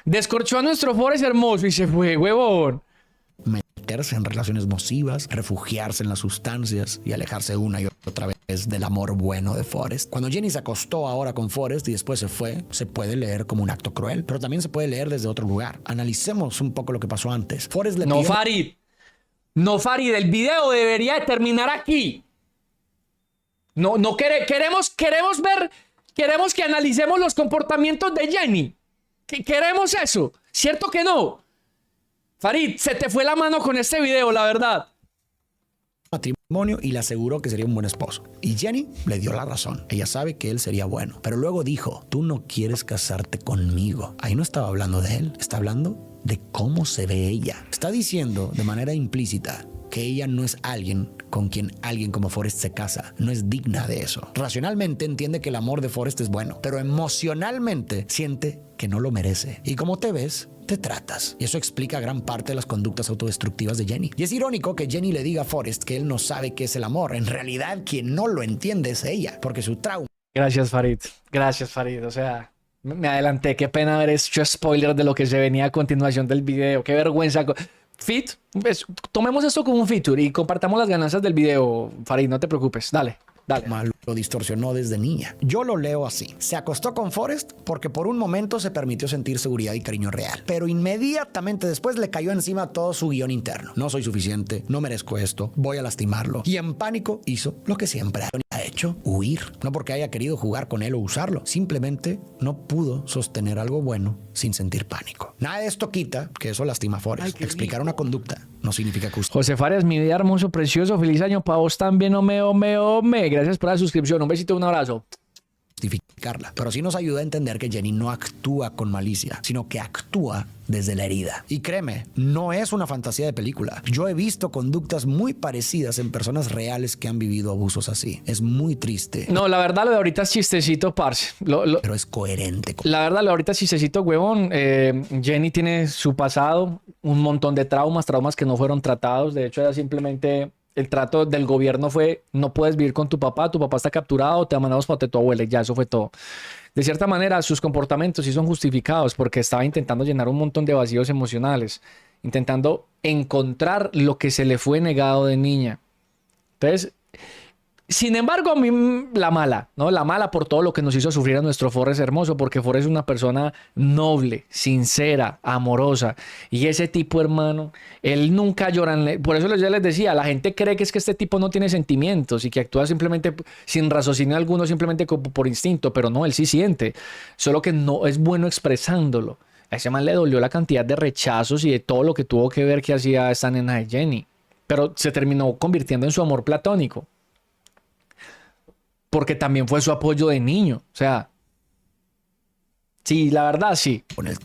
[SPEAKER 1] Descorchó a nuestro Forrest hermoso y se fue, huevón.
[SPEAKER 2] Meterse en relaciones nocivas, refugiarse en las sustancias y alejarse una y otra vez del amor bueno de Forrest. Cuando Jenny se acostó ahora con Forrest y después se fue, se puede leer como un acto cruel, pero también se puede leer desde otro lugar. Analicemos un poco lo que pasó antes. Forrest le pidió...
[SPEAKER 1] No, Farid, el video debería de terminar aquí. Queremos que analicemos los comportamientos de Jenny. Queremos eso. ¿Cierto que no? Farid, se te fue la mano con este video, la verdad.
[SPEAKER 2] Matrimonio y le aseguró que sería un buen esposo. Y Jenny le dio la razón. Ella sabe que él sería bueno. Pero luego dijo, tú no quieres casarte conmigo. Ahí no estaba hablando de él, está hablando de cómo se ve ella. Está diciendo de manera implícita que ella no es alguien con quien alguien como Forrest se casa. No es digna de eso. Racionalmente entiende que el amor de Forrest es bueno, pero emocionalmente siente que no lo merece. Y como te ves, te tratas. Y eso explica gran parte de las conductas autodestructivas de Jenny. Y es irónico que Jenny le diga a Forrest que él no sabe qué es el amor. En realidad, quien no lo entiende es ella, porque su trauma...
[SPEAKER 1] Gracias, Farid. O sea, me adelanté. Qué pena haber hecho spoiler de lo que se venía a continuación del video. Qué vergüenza. Tomemos esto como un feature y compartamos las ganancias del video, Farid. No te preocupes. Dale.
[SPEAKER 2] Lo distorsionó desde niña. Yo lo leo así. Se acostó con Forrest porque por un momento se permitió sentir seguridad y cariño real. Pero inmediatamente después le cayó encima todo su guión interno. No soy suficiente, no merezco esto, voy a lastimarlo. Y en pánico hizo lo que siempre ha hecho, huir. No porque haya querido jugar con él o usarlo. Simplemente no pudo sostener algo bueno sin sentir pánico. Nada de esto quita que eso lastima a Forrest. Explicar una conducta no significa que usted...
[SPEAKER 1] José Fares, mi vida hermoso, precioso. Feliz año para vos también. Ome. Gracias por la suscripción. Un besito, un abrazo.
[SPEAKER 2] Justificarla, pero sí nos ayuda a entender que Jenny no actúa con malicia, sino que actúa desde la herida. Y créeme, no es una fantasía de película. Yo he visto conductas muy parecidas en personas reales que han vivido abusos así. Es muy triste.
[SPEAKER 1] No, la verdad lo de ahorita es chistecito, parce.
[SPEAKER 2] Pero es coherente.
[SPEAKER 1] La verdad lo de ahorita es chistecito, huevón. Jenny tiene su pasado, un montón de traumas que no fueron tratados. De hecho, ella simplemente... El trato del gobierno fue, no puedes vivir con tu papá está capturado, te mandamos para tu abuela y ya, eso fue todo. De cierta manera, sus comportamientos sí son justificados porque estaba intentando llenar un montón de vacíos emocionales, intentando encontrar lo que se le fue negado de niña. Entonces, sin embargo, a mí la mala por todo lo que nos hizo sufrir a nuestro Forrest hermoso, porque Forrest es una persona noble, sincera, amorosa. Y ese tipo, hermano, él nunca llora. Por eso yo les decía, la gente cree que es que este tipo no tiene sentimientos y que actúa simplemente sin raciocinio alguno, simplemente por instinto, pero no, él sí siente. Solo que no es bueno expresándolo. A ese man le dolió la cantidad de rechazos y de todo lo que tuvo que ver que hacía esta nena de Jenny. Pero se terminó convirtiendo en su amor platónico. Porque también fue su apoyo de niño. O sea, sí, la verdad sí.
[SPEAKER 2] Con el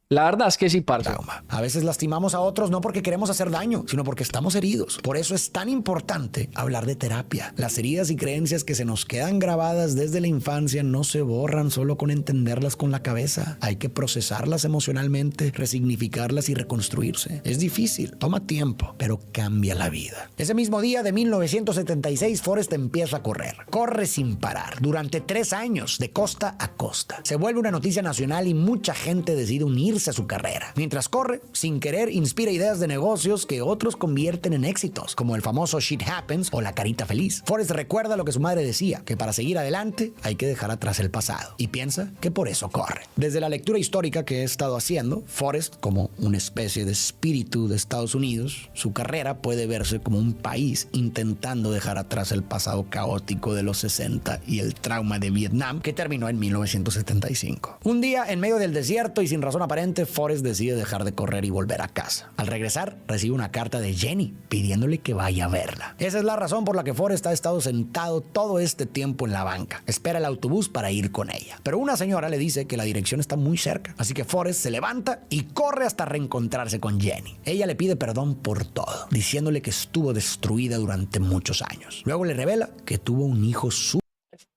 [SPEAKER 1] La verdad es que sí, parce.
[SPEAKER 2] trauma. A veces lastimamos a otros no porque queremos hacer daño, sino porque estamos heridos. Por eso es tan importante hablar de terapia. Las heridas y creencias que se nos quedan grabadas desde la infancia no se borran solo con entenderlas con la cabeza. Hay que procesarlas emocionalmente, resignificarlas y reconstruirse. Es difícil, toma tiempo, pero cambia la vida. Ese mismo día de 1976, Forrest empieza a correr. Corre sin parar durante 3 años, de costa a costa. Se vuelve una noticia nacional y mucha gente decide unirse unirse a su carrera. Mientras corre, sin querer, inspira ideas de negocios que otros convierten en éxitos, como el famoso Shit Happens o la carita feliz. Forrest recuerda lo que su madre decía, que para seguir adelante hay que dejar atrás el pasado, y piensa que por eso corre. Desde la lectura histórica que he estado haciendo, Forrest, como una especie de espíritu de Estados Unidos, su carrera puede verse como un país intentando dejar atrás el pasado caótico de los 60 y el trauma de Vietnam que terminó en 1975. Un día, en medio del desierto y sin razón aparente, Forrest decide dejar de correr y volver a casa. Al regresar, recibe una carta de Jenny pidiéndole que vaya a verla. Esa es la razón por la que Forrest ha estado sentado todo este tiempo en la banca. Espera el autobús para ir con ella. Pero una señora le dice que la dirección está muy cerca, así que Forrest se levanta y corre hasta reencontrarse con Jenny. Ella le pide perdón por todo, diciéndole que estuvo destruida durante muchos años. Luego le revela que tuvo un hijo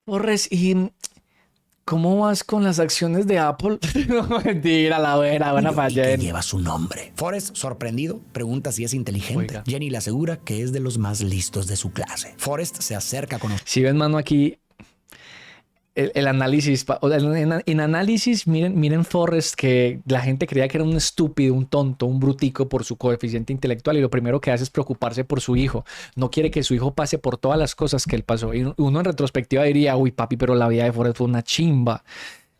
[SPEAKER 1] Forrest, ¿y cómo vas con las acciones de Apple? No, mentira, la buena para
[SPEAKER 2] que
[SPEAKER 1] Jenny.
[SPEAKER 2] lleva su nombre. Forrest, sorprendido, pregunta si es inteligente.
[SPEAKER 1] Oiga.
[SPEAKER 2] Jenny le asegura que es de los más listos de su clase. Forrest se acerca con
[SPEAKER 1] Si ven, mano, aquí el análisis. En análisis, miren Forrest, que la gente creía que era un estúpido, un tonto, un brutico por su coeficiente intelectual, y lo primero que hace es preocuparse por su hijo. No quiere que su hijo pase por todas las cosas que él pasó. Y uno en retrospectiva diría, uy, papi, pero la vida de Forrest fue una chimba.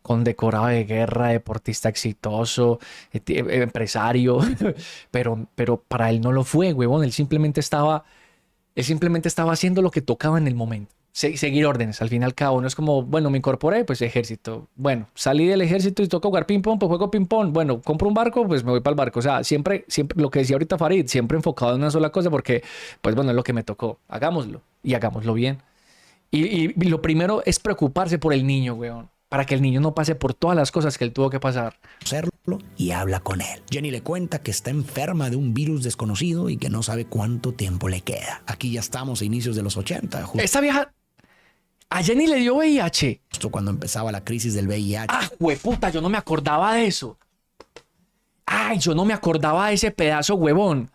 [SPEAKER 1] Condecorado de guerra, deportista exitoso, empresario, pero para él no lo fue, huevón. Él simplemente estaba haciendo lo que tocaba en el momento. Seguir órdenes, al fin y al cabo. No es como, bueno, me incorporé, pues ejército. Bueno, salí del ejército y toca jugar ping-pong, pues juego ping-pong. Bueno, compro un barco, pues me voy para el barco. O sea, siempre lo que decía ahorita Farid, siempre enfocado en una sola cosa porque, pues bueno, es lo que me tocó. Hagámoslo y hagámoslo bien. Y lo primero es preocuparse por el niño, weón, para que el niño no pase por todas las cosas que él tuvo que pasar.
[SPEAKER 2] conocerlo y habla con él. Jenny le cuenta que está enferma de un virus desconocido y que no sabe cuánto tiempo le queda. Aquí ya estamos a inicios de los 80,
[SPEAKER 1] Esta vieja... A Jenny le dio VIH.
[SPEAKER 2] justo cuando empezaba la crisis del VIH.
[SPEAKER 1] Ah, hueputa, yo no me acordaba de eso. Ay, yo no me acordaba de ese pedazo, huevón.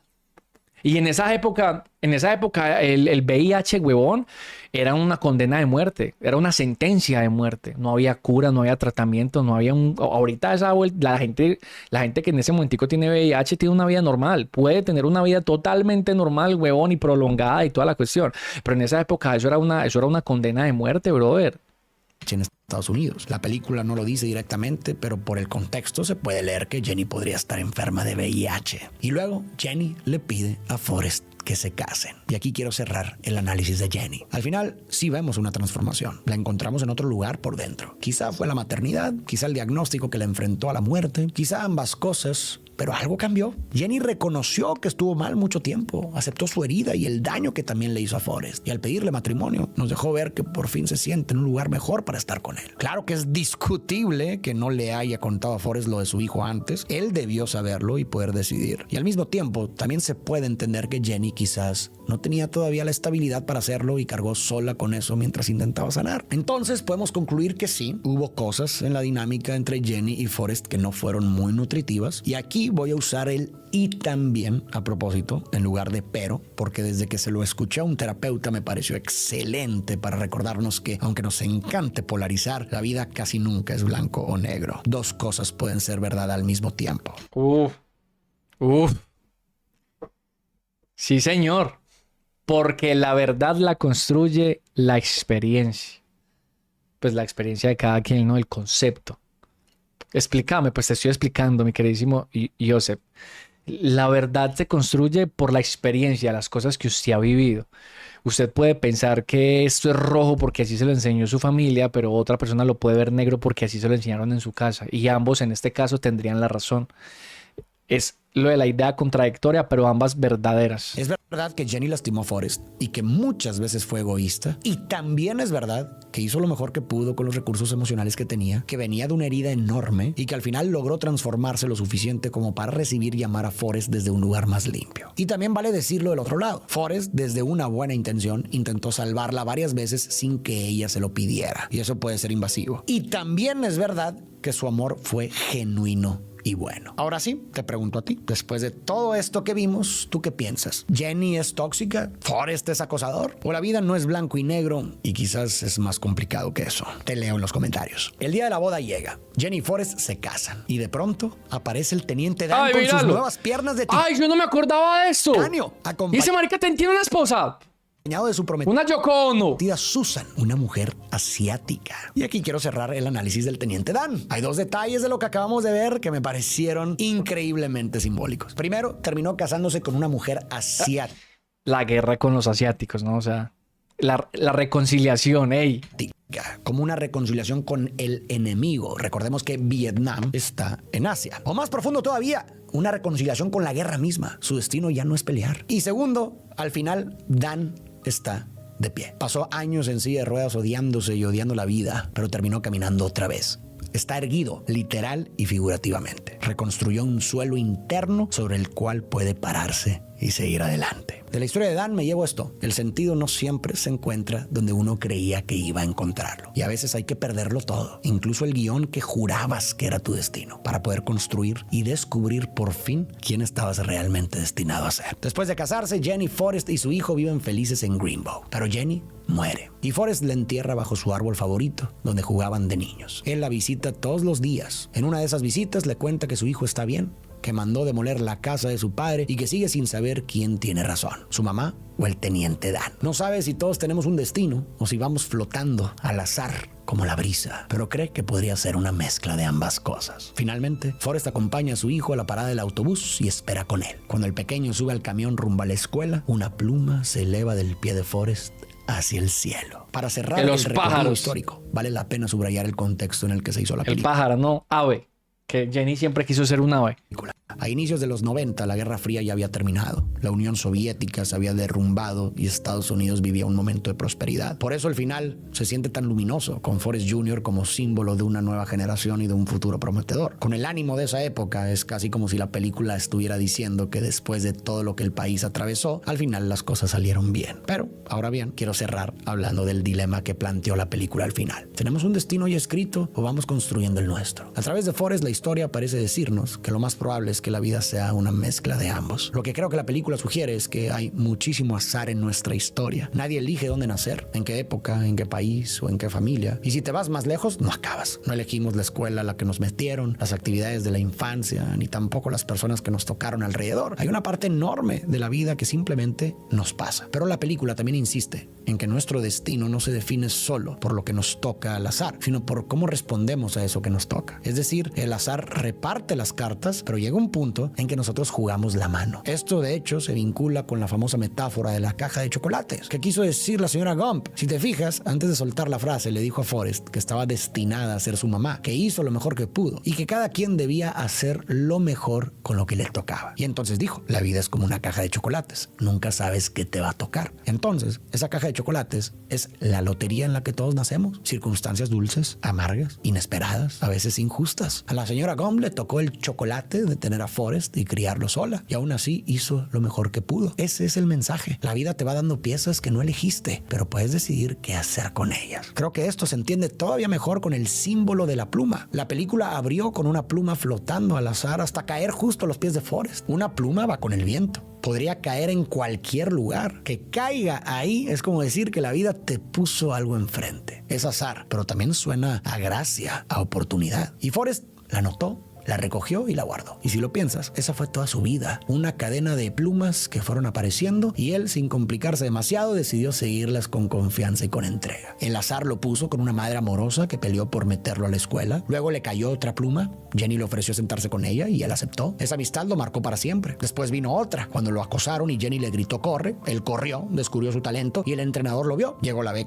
[SPEAKER 1] Y en esa época el VIH, huevón, era una condena de muerte, era una sentencia de muerte. No había cura, no había tratamiento, no había un... Ahorita la gente que en ese momentico tiene VIH tiene una vida normal, puede tener una vida totalmente normal, huevón, y prolongada y toda la cuestión. Pero en esa época eso era una condena de muerte, brother.
[SPEAKER 2] En Estados Unidos. La película no lo dice directamente, pero por el contexto se puede leer que Jenny podría estar enferma de VIH. Y luego Jenny le pide a Forrest que se casen. Y aquí quiero cerrar el análisis de Jenny. Al final sí vemos una transformación. La encontramos en otro lugar por dentro. Quizá fue la maternidad, quizá el diagnóstico que la enfrentó a la muerte, quizá ambas cosas. Pero algo cambió. Jenny reconoció que estuvo mal mucho tiempo, aceptó su herida y el daño que también le hizo a Forrest. Y al pedirle matrimonio, nos dejó ver que por fin se siente en un lugar mejor para estar con él. Claro que es discutible que no le haya contado a Forrest lo de su hijo antes. Él debió saberlo y poder decidir. Y al mismo tiempo, también se puede entender que Jenny quizás no tenía todavía la estabilidad para hacerlo y cargó sola con eso mientras intentaba sanar. Entonces podemos concluir que sí, hubo cosas en la dinámica entre Jenny y Forrest que no fueron muy nutritivas. Y aquí voy a usar el y también a propósito en lugar de pero, porque desde que se lo escuché a un terapeuta me pareció excelente para recordarnos que aunque nos encante polarizar, la vida casi nunca es blanco o negro. Dos cosas pueden ser verdad al mismo tiempo.
[SPEAKER 1] Sí, señor. Porque la verdad la construye la experiencia. Pues la experiencia de cada quien, ¿no? El concepto. Explícame, pues te estoy explicando, mi queridísimo Joseph. La verdad se construye por la experiencia, las cosas que usted ha vivido. Usted puede pensar que esto es rojo porque así se lo enseñó su familia, pero otra persona lo puede ver negro porque así se lo enseñaron en su casa. Y ambos en este caso tendrían la razón. Es lo de la idea contradictoria, pero ambas verdaderas.
[SPEAKER 2] Es verdad que Jenny lastimó a Forrest y que muchas veces fue egoísta. Y también es verdad que hizo lo mejor que pudo con los recursos emocionales que tenía, que venía de una herida enorme y que al final logró transformarse lo suficiente como para recibir y amar a Forrest desde un lugar más limpio. Y también vale decirlo del otro lado. Forrest, desde una buena intención, intentó salvarla varias veces sin que ella se lo pidiera. Y eso puede ser invasivo. Y también es verdad que su amor fue genuino y bueno. Ahora sí, te pregunto a ti, después de todo esto que vimos, ¿tú qué piensas? ¿Jenny es tóxica? ¿Forrest es acosador? ¿O la vida no es blanco y negro y quizás es más complicado que eso? Te leo en los comentarios. El día de la boda llega. Jenny y Forrest se casan y de pronto aparece el teniente Dan con sus nuevas piernas de
[SPEAKER 1] ¡Ay, yo no me acordaba de esto! ¿Y ese marica tiene una esposa?
[SPEAKER 2] De su prometida,
[SPEAKER 1] Una Yoko Ono.
[SPEAKER 2] Susan, una mujer asiática. Y aquí quiero cerrar el análisis del teniente Dan. Hay dos detalles de lo que acabamos de ver que me parecieron increíblemente simbólicos. Primero, terminó casándose con una mujer asiática.
[SPEAKER 1] La guerra con los asiáticos, ¿no? O sea, la reconciliación, ey.
[SPEAKER 2] Como una reconciliación con el enemigo. Recordemos que Vietnam está en Asia. O más profundo todavía, una reconciliación con la guerra misma. Su destino ya no es pelear. Y segundo, al final, Dan está de pie. Pasó años en silla de ruedas odiándose y odiando la vida, pero terminó caminando otra vez. Está erguido, literal y figurativamente. Reconstruyó un suelo interno sobre el cual puede pararse y seguir adelante. De la historia de Dan me llevo esto. El sentido no siempre se encuentra donde uno creía que iba a encontrarlo. Y a veces hay que perderlo todo, incluso el guión que jurabas que era tu destino, para poder construir y descubrir por fin quién estabas realmente destinado a ser. Después de casarse, Jenny, Forrest y su hijo viven felices en Greenbow. Pero Jenny muere y Forrest la entierra bajo su árbol favorito, donde jugaban de niños. Él la visita todos los días. En una de esas visitas le cuenta que su hijo está bien, que mandó demoler la casa de su padre y que sigue sin saber quién tiene razón, su mamá o el teniente Dan. No sabe si todos tenemos un destino o si vamos flotando al azar como la brisa, pero cree que podría ser una mezcla de ambas cosas. Finalmente, Forrest acompaña a su hijo a la parada del autobús y espera con él. Cuando el pequeño sube al camión rumbo a la escuela, una pluma se eleva del pie de Forrest hacia el cielo. Para cerrar el recorrido histórico, vale la pena subrayar el contexto en el que se hizo la película.
[SPEAKER 1] El pájaro, no, ave. Que Jenny siempre quiso ser un ave.
[SPEAKER 2] A inicios de los 90, la Guerra Fría ya había terminado. La Unión Soviética se había derrumbado y Estados Unidos vivía un momento de prosperidad. Por eso el final se siente tan luminoso, con Forrest Jr. como símbolo de una nueva generación y de un futuro prometedor. Con el ánimo de esa época, es casi como si la película estuviera diciendo que después de todo lo que el país atravesó, al final las cosas salieron bien. Pero, ahora bien, quiero cerrar hablando del dilema que planteó la película al final. ¿Tenemos un destino ya escrito o vamos construyendo el nuestro? A través de Forrest, la historia parece decirnos que lo más probable es que la vida sea una mezcla de ambos. Lo que creo que la película sugiere es que hay muchísimo azar en nuestra historia. Nadie elige dónde nacer, en qué época, en qué país o en qué familia. Y si te vas más lejos, no acabas. No elegimos la escuela a la que nos metieron, las actividades de la infancia, ni tampoco las personas que nos tocaron alrededor. Hay una parte enorme de la vida que simplemente nos pasa. Pero la película también insiste en que nuestro destino no se define solo por lo que nos toca al azar, sino por cómo respondemos a eso que nos toca. Es decir, el azar reparte las cartas, pero llega un punto en que nosotros jugamos la mano. Esto de hecho se vincula con la famosa metáfora de la caja de chocolates. ¿Qué quiso decir la señora Gump? Si te fijas, antes de soltar la frase le dijo a Forrest que estaba destinada a ser su mamá, que hizo lo mejor que pudo y que cada quien debía hacer lo mejor con lo que le tocaba. Y entonces dijo, la vida es como una caja de chocolates, nunca sabes qué te va a tocar. Entonces, esa caja de chocolates es la lotería en la que todos nacemos. Circunstancias dulces, amargas, inesperadas, a veces injustas. A la señora Gump le tocó el chocolate de tener a Forrest y criarlo sola, y aún así hizo lo mejor que pudo. Ese es el mensaje. La vida te va dando piezas que no elegiste, pero puedes decidir qué hacer con ellas. Creo que esto se entiende todavía mejor con el símbolo de la pluma. La película abrió con una pluma flotando al azar hasta caer justo a los pies de Forrest. Una pluma va con el viento. Podría caer en cualquier lugar. Que caiga ahí es como decir que la vida te puso algo enfrente. Es azar, pero también suena a gracia, a oportunidad. Y Forrest la notó, la recogió y la guardó. Y si lo piensas, esa fue toda su vida. Una cadena de plumas que fueron apareciendo y él, sin complicarse demasiado, decidió seguirlas con confianza y con entrega. El azar lo puso con una madre amorosa que peleó por meterlo a la escuela. Luego le cayó otra pluma. Jenny le ofreció sentarse con ella y él aceptó. Esa amistad lo marcó para siempre. Después vino otra, cuando lo acosaron y Jenny le gritó corre. Él corrió, descubrió su talento y el entrenador lo vio. Llegó la beca